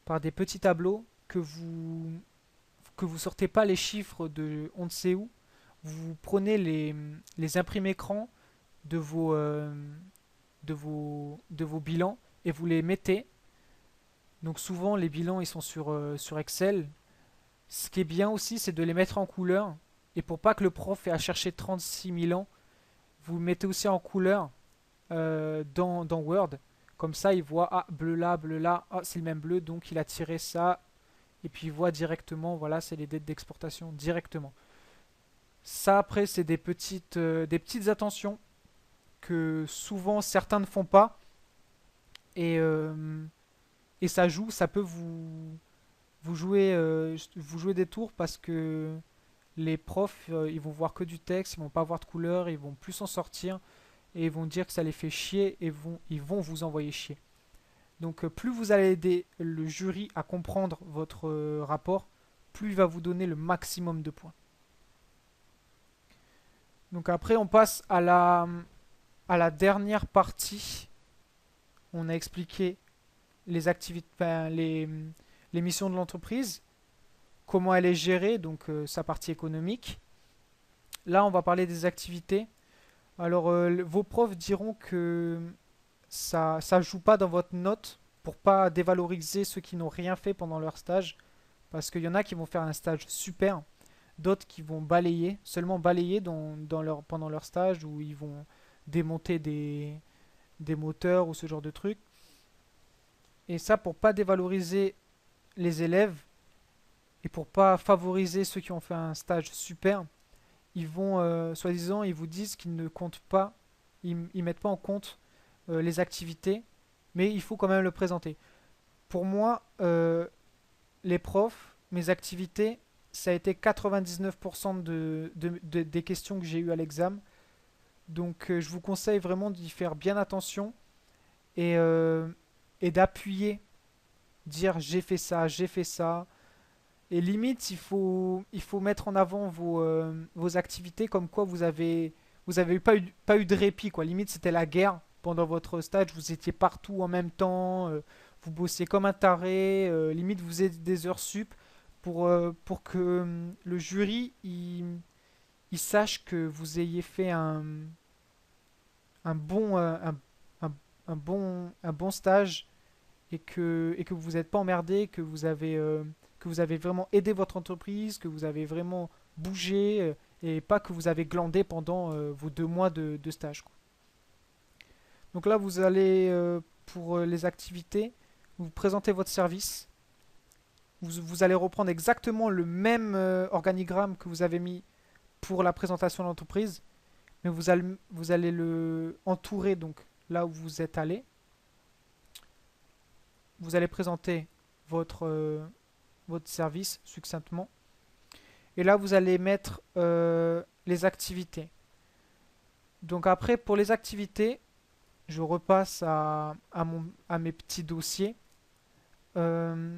par des petits tableaux que vous sortez pas les chiffres de on ne sait où. Vous prenez les imprimes écran de de vos bilans et vous les mettez. Donc souvent les bilans ils sont sur Excel. Ce qui est bien aussi c'est de les mettre en couleur. Et pour pas que le prof ait à chercher 36 000 ans, vous le mettez aussi en couleur dans Word. Comme ça il voit, ah bleu là, ah c'est le même bleu donc il a tiré ça. Et puis il voit directement, voilà c'est les dates d'exportation directement. Ça après c'est des petites attentions que souvent certains ne font pas. Et, ça joue, ça peut vous jouer des tours parce que les profs, ils vont voir que du texte, ils vont pas voir de couleur, ils vont plus s'en sortir et ils vont dire que ça les fait chier et ils vont vous envoyer chier. Donc plus vous allez aider le jury à comprendre votre rapport, plus il va vous donner le maximum de points. Donc après on passe à la dernière partie. On a expliqué les activités, enfin, les missions de l'entreprise, comment elle est gérée, donc sa partie économique. Là, on va parler des activités. Alors, vos profs diront que ça joue pas dans votre note pour pas dévaloriser ceux qui n'ont rien fait pendant leur stage, parce qu'il y en a qui vont faire un stage super, d'autres qui vont balayer, seulement balayer pendant leur stage, où ils vont démonter des moteurs ou ce genre de trucs. Et ça, pour pas dévaloriser les élèves et pour pas favoriser ceux qui ont fait un stage super, ils vont, soi-disant, ils vous disent qu'ils ne comptent pas, ils mettent pas en compte les activités, mais il faut quand même le présenter. Pour moi, les profs, mes activités, ça a été 99% des questions que j'ai eues à l'examen. Donc je vous conseille vraiment d'y faire bien attention et, et d'appuyer, dire j'ai fait ça. Et limite, il faut mettre en avant vos activités comme quoi vous avez pas eu de répit, quoi. Limite, c'était la guerre pendant votre stage, vous étiez partout en même temps, vous bossiez comme un taré, limite, vous êtes des heures sup pour que le jury il sache que vous ayez fait un bon, un bon stage et que vous n'êtes pas emmerdé, que vous avez vraiment aidé votre entreprise, que vous avez vraiment bougé et pas que vous avez glandé pendant vos 2 mois de stage, quoi. Donc là, vous allez pour les activités, vous présentez votre service. Vous allez reprendre exactement le même organigramme que vous avez mis pour la présentation de l'entreprise, mais vous allez le entourer donc là où vous êtes allé. Vous allez présenter votre service succinctement. Et là, vous allez mettre les activités. Donc après, pour les activités, je repasse à mes petits dossiers. Euh,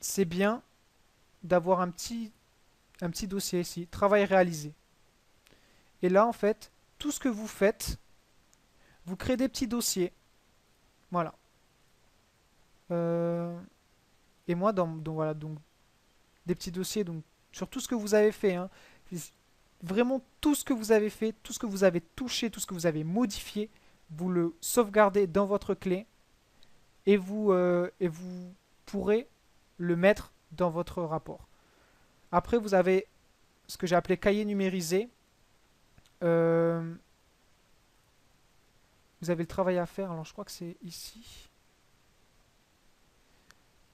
c'est bien d'avoir un petit dossier ici, travail réalisé. Et là, en fait, tout ce que vous faites, vous créez des petits dossiers. Voilà. Euh, et moi, voilà, donc des petits dossiers donc, sur tout ce que vous avez fait, hein. Vraiment tout ce que vous avez fait, tout ce que vous avez touché, tout ce que vous avez modifié, vous le sauvegardez dans votre clé et vous pourrez le mettre dans votre rapport. Après, vous avez ce que j'ai appelé cahier numérisé. Euh, vous avez le travail à faire. Alors, je crois que c'est ici.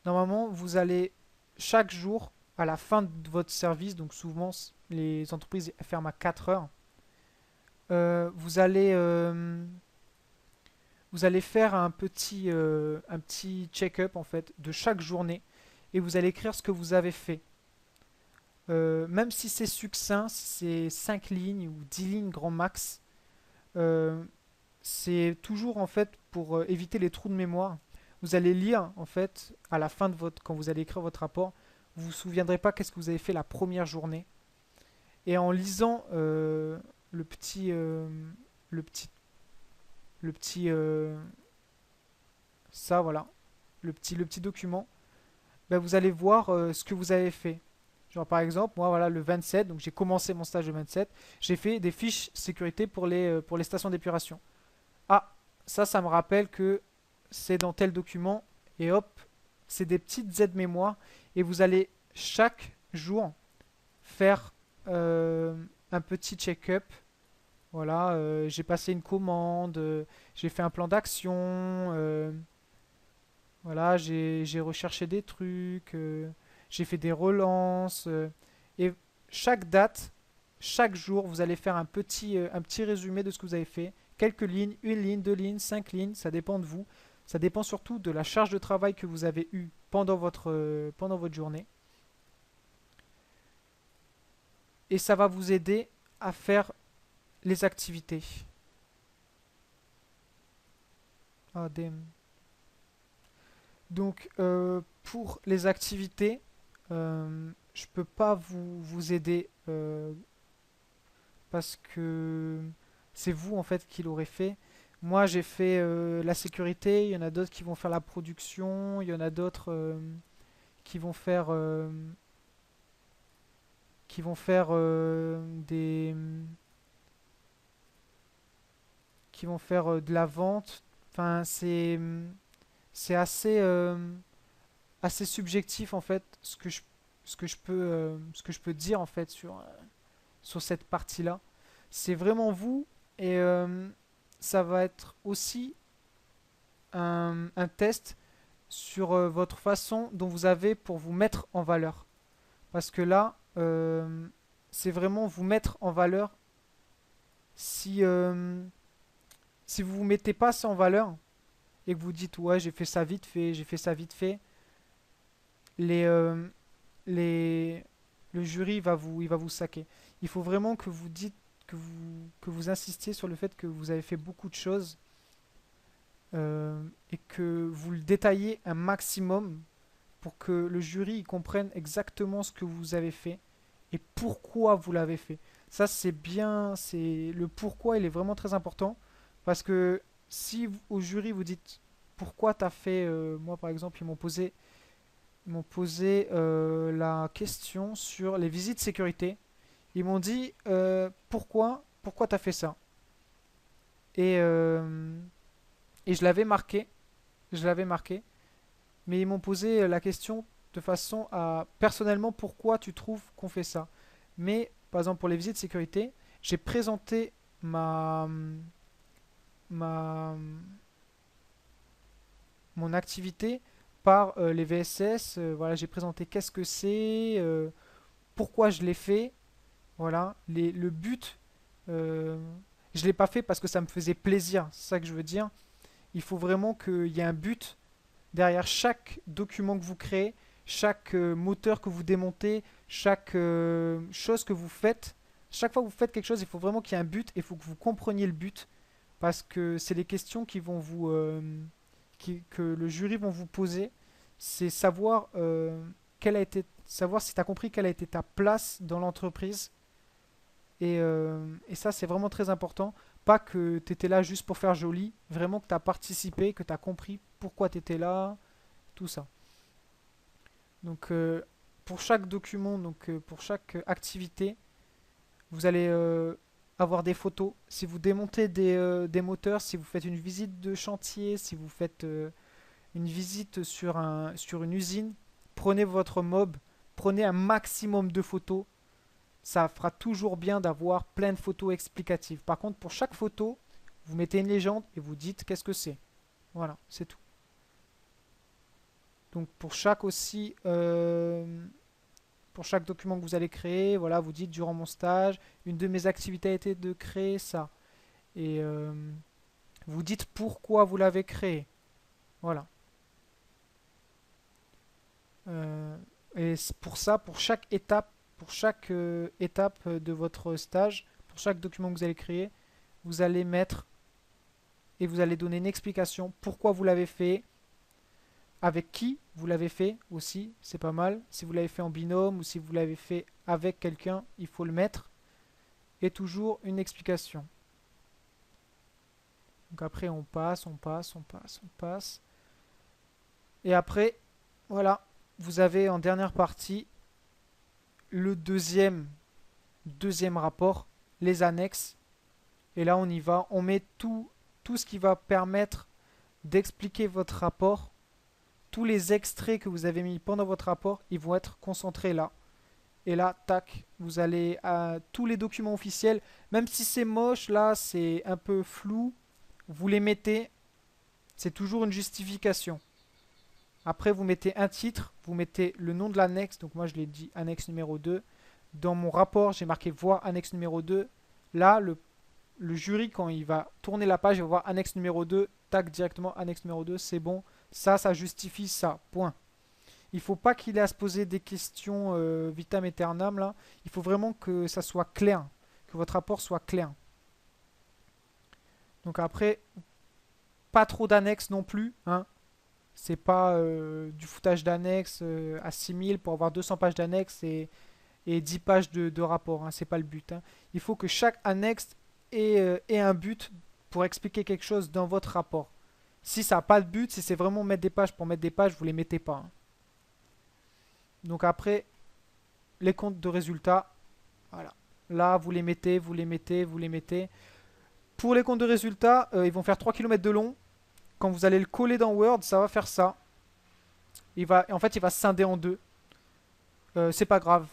Normalement, vous allez chaque jour, à la fin de votre service, donc souvent les entreprises ferment à 4 heures, vous allez faire un petit check-up en fait de chaque journée et vous allez écrire ce que vous avez fait. Même si c'est succinct, si c'est 5 lignes ou 10 lignes grand max, euh, c'est toujours en fait pour éviter les trous de mémoire. Vous allez lire en fait à la fin de quand vous allez écrire votre rapport, vous vous souviendrez pas qu'est-ce que vous avez fait la première journée. Et en lisant le petit, le petit, le petit, ça voilà, le petit document, ben, vous allez voir ce que vous avez fait. Genre par exemple, moi voilà le 27, donc j'ai commencé mon stage le 27, j'ai fait des fiches sécurité pour les stations d'épuration. Ah, ça me rappelle que c'est dans tel document, et hop, c'est des petites aides mémoire, et vous allez chaque jour faire un petit check-up. Voilà, j'ai passé une commande, j'ai fait un plan d'action, voilà, j'ai recherché des trucs, j'ai fait des relances. Et chaque date, chaque jour, vous allez faire un petit résumé de ce que vous avez fait. Quelques lignes, une ligne, deux lignes, cinq lignes, ça dépend de vous. Ça dépend surtout de la charge de travail que vous avez eue pendant votre journée. Et ça va vous aider à faire les activités. Ah, damn. Donc, pour les activités, je peux pas vous aider parce que c'est vous en fait qui l'aurez fait. Moi, j'ai fait la sécurité. Il y en a d'autres qui vont faire la production. Il y en a d'autres qui vont faire des qui vont faire de la vente. Enfin, c'est assez subjectif en fait ce que je peux dire en fait sur cette partie-là. C'est vraiment vous et ça va être aussi un test sur votre façon dont vous avez pour vous mettre en valeur. Parce que là, c'est vraiment vous mettre en valeur si, si vous vous mettez pas ça en valeur et que vous dites ouais j'ai fait ça vite fait, j'ai fait ça vite fait, les, les, le jury il va vous saquer. Il faut vraiment que vous dites, que vous insistiez sur le fait que vous avez fait beaucoup de choses et que vous le détaillez un maximum pour que le jury il comprenne exactement ce que vous avez fait et pourquoi vous l'avez fait. Ça c'est bien, c'est le pourquoi il est vraiment très important parce que si au jury vous dites pourquoi t'as fait, moi par exemple ils m'ont posé la question sur les visites sécurité. Ils m'ont dit pourquoi t'as fait ça et, et je l'avais marqué, mais ils m'ont posé la question de façon à personnellement pourquoi tu trouves qu'on fait ça. Mais par exemple pour les visites sécurité, j'ai présenté ma ma mon activité par les VSS. Voilà, j'ai présenté qu'est-ce que c'est, pourquoi je l'ai fait. Voilà, le but, euh, je l'ai pas fait parce que ça me faisait plaisir. C'est ça que je veux dire. Il faut vraiment qu'il y ait un but derrière chaque document que vous créez, chaque moteur que vous démontez, chaque chose que vous faites. Chaque fois que vous faites quelque chose, il faut vraiment qu'il y ait un but et il faut que vous compreniez le but parce que c'est les questions qui vont que le jury vont vous poser. C'est savoir savoir si tu as compris quelle a été ta place dans l'entreprise. Et ça, c'est vraiment très important. Pas que tu étais là juste pour faire joli, vraiment que tu as participé, que tu as compris pourquoi tu étais là, tout ça. Donc, pour chaque document, donc pour chaque activité, vous allez avoir des photos. Si vous démontez des moteurs, si vous faites une visite de chantier, si vous faites une visite sur une usine, prenez votre mob, prenez un maximum de photos. Ça fera toujours bien d'avoir plein de photos explicatives. Par contre, pour chaque photo, vous mettez une légende et vous dites qu'est-ce que c'est. Voilà, c'est tout. Donc pour chaque aussi, pour chaque document que vous allez créer, voilà, vous dites durant mon stage, une de mes activités a été de créer ça. Et vous dites pourquoi vous l'avez créé. Voilà. Euh, et pour ça, pour chaque étape de votre stage, pour chaque document que vous allez créer, vous allez mettre et vous allez donner une explication pourquoi vous l'avez fait, avec qui vous l'avez fait aussi, c'est pas mal. Si vous l'avez fait en binôme ou si vous l'avez fait avec quelqu'un, il faut le mettre. Et toujours une explication. Donc après on passe, on passe, on passe, on passe. Et après, voilà, vous avez en dernière partie le deuxième rapport, les annexes. Et là on y va, on met tout ce qui va permettre d'expliquer votre rapport. Tous les extraits que vous avez mis pendant votre rapport, ils vont être concentrés là. Et là, tac, vous allez à tous les documents officiels, même si c'est moche, là, c'est un peu flou, vous les mettez, c'est toujours une justification. Après, vous mettez un titre, vous mettez le nom de l'annexe, donc moi je l'ai dit annexe numéro 2. Dans mon rapport, j'ai marqué voir annexe numéro 2. Là, le jury, quand il va tourner la page, il va voir annexe numéro 2, tac, directement annexe numéro 2, c'est bon. Ça justifie ça, point. Il faut pas qu'il ait à se poser des questions vitam aeternam là. Il faut vraiment que ça soit clair, que votre rapport soit clair. Donc après, pas trop d'annexes non plus, hein. C'est pas du foutage d'annexes à 6000 pour avoir 200 pages d'annexes et 10 pages de rapport, hein. C'est pas le but, hein. Il faut que chaque annexe ait un but pour expliquer quelque chose dans votre rapport. Si ça n'a pas de but, si c'est vraiment mettre des pages pour mettre des pages, vous les mettez pas, hein. Donc après, les comptes de résultats, voilà. Là, vous les mettez, vous les mettez, vous les mettez. Pour les comptes de résultats, ils vont faire 3 km de long. Quand vous allez le coller dans Word, ça va faire ça. En fait, il va se scinder en deux. C'est pas grave.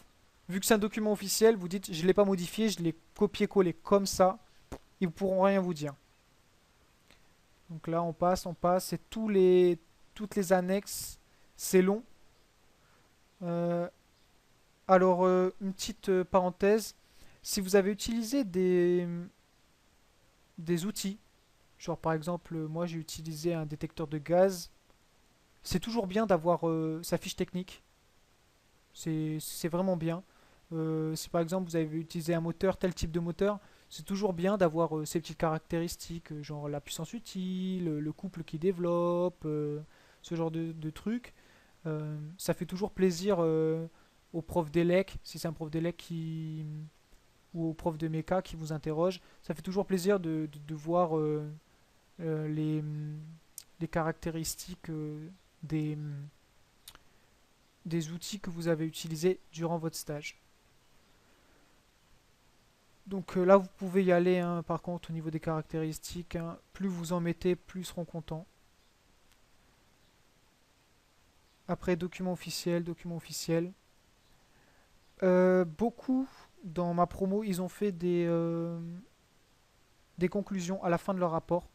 Vu que c'est un document officiel, vous dites je ne l'ai pas modifié, je l'ai copié-collé comme ça. Ils ne pourront rien vous dire. Donc là, on passe. C'est toutes les annexes. C'est long. Euh, alors, une petite parenthèse. Si vous avez utilisé des outils, genre par exemple, moi j'ai utilisé un détecteur de gaz, c'est toujours bien d'avoir sa fiche technique. C'est vraiment bien. Si par exemple vous avez utilisé un moteur, tel type de moteur, c'est toujours bien d'avoir ces petites caractéristiques, genre la puissance utile, le couple qui développe, ce genre de trucs. Ça fait toujours plaisir au prof d'élec, si c'est un prof d'élec ou au prof de méca qui vous interroge. Ça fait toujours plaisir de voir euh, les, les caractéristiques des outils que vous avez utilisés durant votre stage. Donc là, vous pouvez y aller, hein, par contre, au niveau des caractéristiques, hein. Plus vous en mettez, plus ils seront contents. Après, document officiel, document officiel. Beaucoup, dans ma promo, ils ont fait des conclusions à la fin de leur rapport.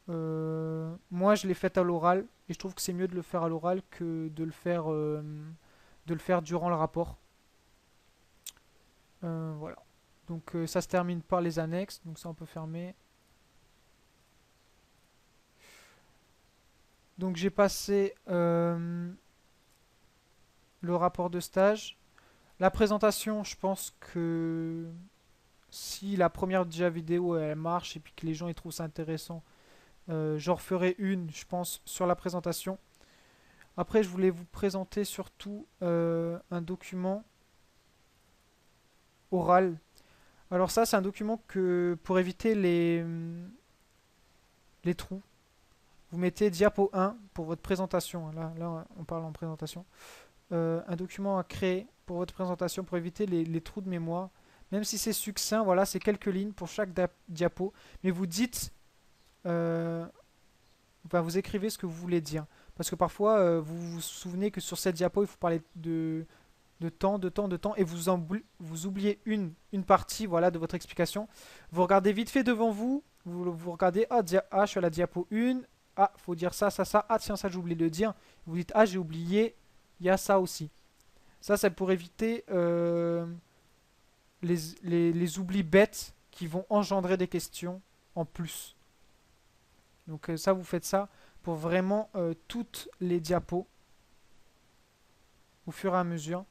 Moi, je l'ai fait à l'oral, et je trouve que c'est mieux de le faire à l'oral que de le faire durant le rapport. Voilà. Donc ça se termine par les annexes, donc ça on peut fermer. Donc j'ai passé le rapport de stage. La présentation, je pense que si la première déjà vidéo elle marche et puis que les gens ils trouvent ça intéressant, j'en referai une, je pense, sur la présentation. Après, je voulais vous présenter surtout un document oral. Alors ça, c'est un document que pour éviter les trous, vous mettez diapo 1 pour votre présentation. Là on parle en présentation. Un document à créer pour votre présentation pour éviter les trous de mémoire. Même si c'est succinct, voilà, c'est quelques lignes pour chaque diapo. Mais vous dites, enfin, vous écrivez ce que vous voulez dire. Parce que parfois, vous vous souvenez que sur cette diapo, il faut parler de temps, de temps, de temps, et vous oubliez une partie, voilà, de votre explication. Vous regardez vite fait devant vous, vous regardez, ah, je suis à la diapo 1, ah, faut dire ça, ça, ça, ah, tiens, ça, j'ai oublié de le dire. Vous dites, ah, j'ai oublié, il y a ça aussi. Ça, c'est pour éviter les oublis bêtes qui vont engendrer des questions en plus. Donc ça, vous faites ça pour vraiment toutes les diapos au fur et à mesure.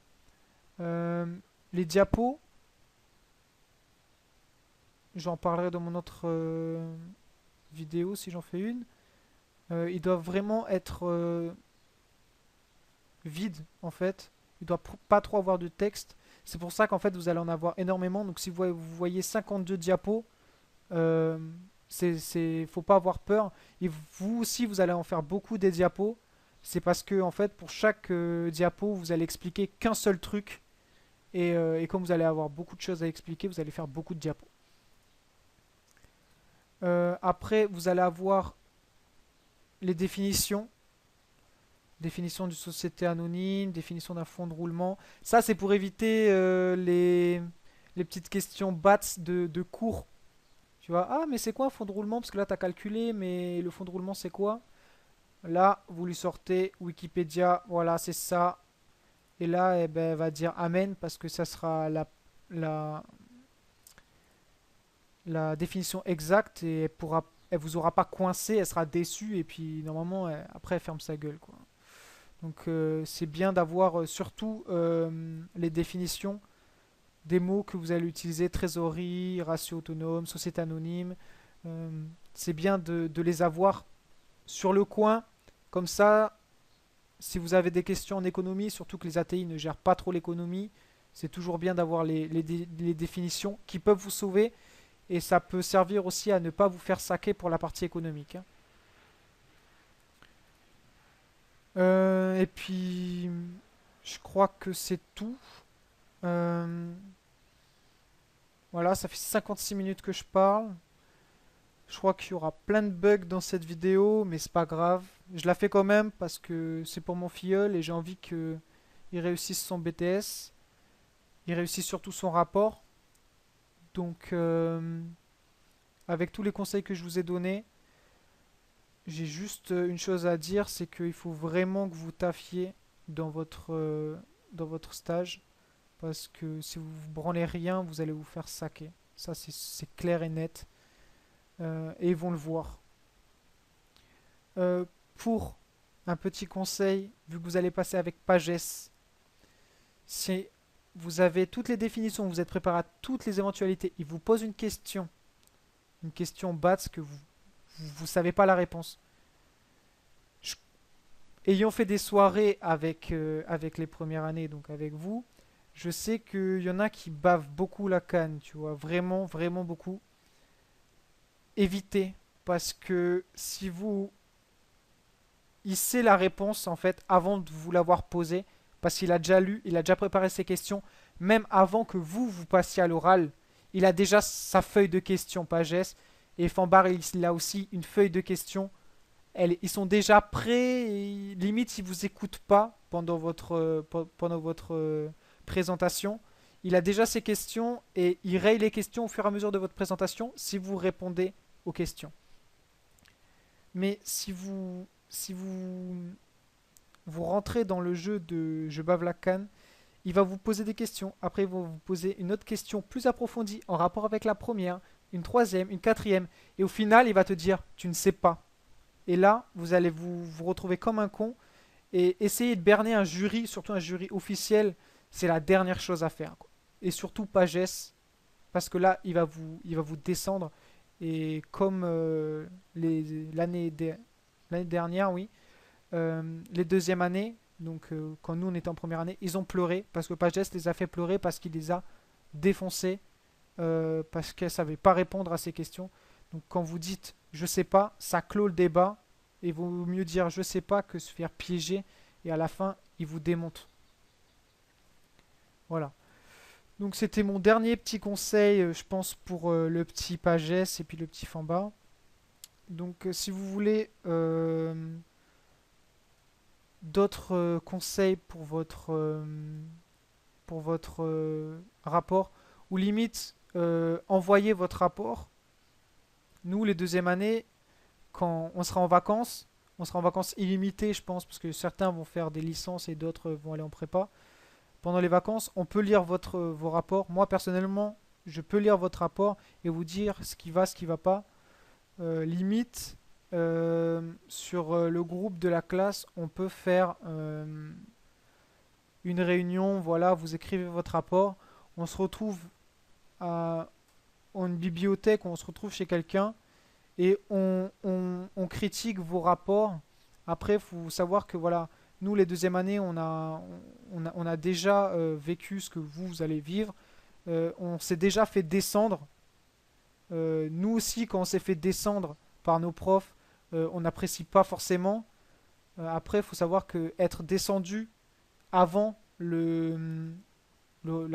Euh, les diapos, j'en parlerai dans mon autre vidéo si j'en fais une. Ils doivent vraiment être vides en fait. Il ne doit pas trop avoir de texte. C'est pour ça qu'en fait vous allez en avoir énormément. Donc si vous voyez 52 diapos, euh, faut pas avoir peur. Et vous aussi vous allez en faire beaucoup des diapos. C'est parce que en fait pour chaque diapo vous allez expliquer qu'un seul truc. Et comme vous allez avoir beaucoup de choses à expliquer, vous allez faire beaucoup de diapos. Après vous allez avoir les définitions. Définition d'une société anonyme, définition d'un fonds de roulement. Ça, c'est pour éviter les petites questions bats de cours. Tu vois, ah, mais c'est quoi un fonds de roulement? Parce que là, tu as calculé, mais le fonds de roulement, c'est quoi? Là, vous lui sortez Wikipédia, voilà, c'est ça. Et là, eh ben, elle va dire Amen, parce que ça sera la, la définition exacte et elle vous aura pas coincé, elle sera déçue, et puis normalement, après, elle ferme sa gueule, quoi. Donc c'est bien d'avoir surtout les définitions des mots que vous allez utiliser, trésorerie, ratio autonome, société anonyme. Euh, c'est bien de les avoir sur le coin. Comme ça, si vous avez des questions en économie, surtout que les ATI ne gèrent pas trop l'économie, c'est toujours bien d'avoir les définitions qui peuvent vous sauver. Et ça peut servir aussi à ne pas vous faire saquer pour la partie économique, hein. Et puis, je crois que c'est tout. Euh, voilà, ça fait 56 minutes que je parle. Je crois qu'il y aura plein de bugs dans cette vidéo, mais c'est pas grave. Je la fais quand même parce que c'est pour mon filleul et j'ai envie qu'il réussisse son BTS. Il réussisse surtout son rapport. Donc, avec tous les conseils que je vous ai donnés, j'ai juste une chose à dire, c'est qu'il faut vraiment que vous taffiez dans votre stage. Parce que si vous vous branlez rien, vous allez vous faire saquer. Ça, c'est clair et net. Et ils vont le voir. Euh, pour un petit conseil, vu que vous allez passer avec Pages, si vous avez toutes les définitions, vous êtes préparé à toutes les éventualités, il vous pose une question batte que vous savez pas la réponse. Je- ayant fait des soirées avec les premières années, donc avec vous, je sais qu'il y en a qui bavent beaucoup la canne, tu vois, vraiment, vraiment beaucoup. Évitez, parce que si vous il sait la réponse en fait avant de vous l'avoir posée, parce qu'il a déjà lu, il a déjà préparé ses questions, même avant que vous passiez à l'oral, il a déjà sa feuille de questions Pagès, et Fambar il a aussi une feuille de questions. Ils sont déjà prêts, et limite s'ils vous écoutent pas pendant votre présentation, il a déjà ses questions et il raye les questions au fur et à mesure de votre présentation si vous répondez aux questions. Mais si vous rentrez dans le jeu de Je bave la canne, il va vous poser des questions. Après, il va vous poser une autre question plus approfondie en rapport avec la première, une troisième, une quatrième. Et au final, il va te dire tu ne sais pas. Et là, vous allez vous retrouver comme un con. Et essayer de berner un jury, surtout un jury officiel, c'est la dernière chose à faire, quoi. Et surtout Pagès, parce que là, il va vous descendre. Et comme l'année dernière, oui, les deuxièmes années, donc quand nous on était en première année, ils ont pleuré parce que Pagès les a fait pleurer parce qu'il les a défoncés, parce qu'elle ne savait pas répondre à ces questions. Donc quand vous dites je sais pas, ça clôt le débat et il vaut mieux dire je sais pas que se faire piéger et à la fin il vous démonte. Voilà. Donc c'était mon dernier petit conseil, je pense, pour le petit Pagès et puis le petit Famba. Donc si vous voulez d'autres conseils pour votre rapport, ou limite envoyer votre rapport. Nous, les deuxièmes années, quand on sera en vacances illimitées, je pense, parce que certains vont faire des licences et d'autres vont aller en prépa. Pendant les vacances, on peut lire vos rapports. Moi, personnellement, je peux lire votre rapport et vous dire ce qui va pas. Limite, sur le groupe de la classe, on peut faire une réunion, voilà, vous écrivez votre rapport, on se retrouve à, en une bibliothèque, on se retrouve chez quelqu'un et on critique vos rapports. Après, il faut savoir que voilà, nous, les deuxièmes années, on a déjà vécu ce que vous allez vivre. On s'est déjà fait descendre. Nous aussi, quand on s'est fait descendre par nos profs, on n'apprécie pas forcément. Après, il faut savoir que être descendu avant la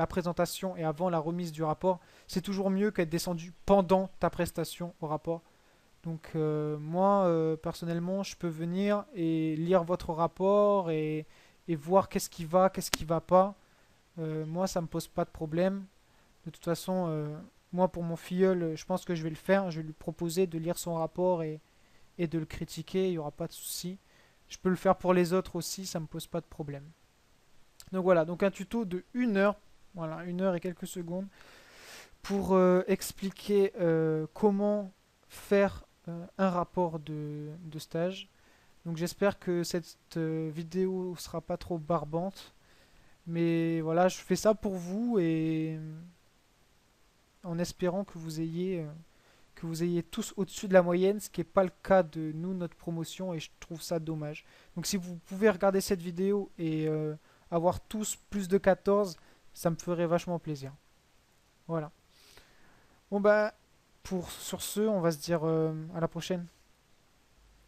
présentation et avant la remise du rapport, c'est toujours mieux qu'être descendu pendant ta prestation au rapport. Donc moi, personnellement, je peux venir et lire votre rapport et voir qu'est-ce qui va, qu'est-ce qui va pas. Moi, ça me pose pas de problème. De toute façon, moi, pour mon filleul, je pense que je vais le faire. Je vais lui proposer de lire son rapport et de le critiquer. Il n'y aura pas de souci. Je peux le faire pour les autres aussi, ça me pose pas de problème. Donc voilà, donc un tuto de 1 heure, voilà, 1 heure et quelques secondes, pour expliquer comment faire un rapport de stage. Donc j'espère que cette vidéo sera pas trop barbante. Mais voilà, je fais ça pour vous et en espérant que vous ayez tous au-dessus de la moyenne, ce qui n'est pas le cas de nous, notre promotion, et je trouve ça dommage. Donc si vous pouvez regarder cette vidéo et avoir tous plus de 14, ça me ferait vachement plaisir. Voilà. Bon bah, sur ce, on va se dire à la prochaine.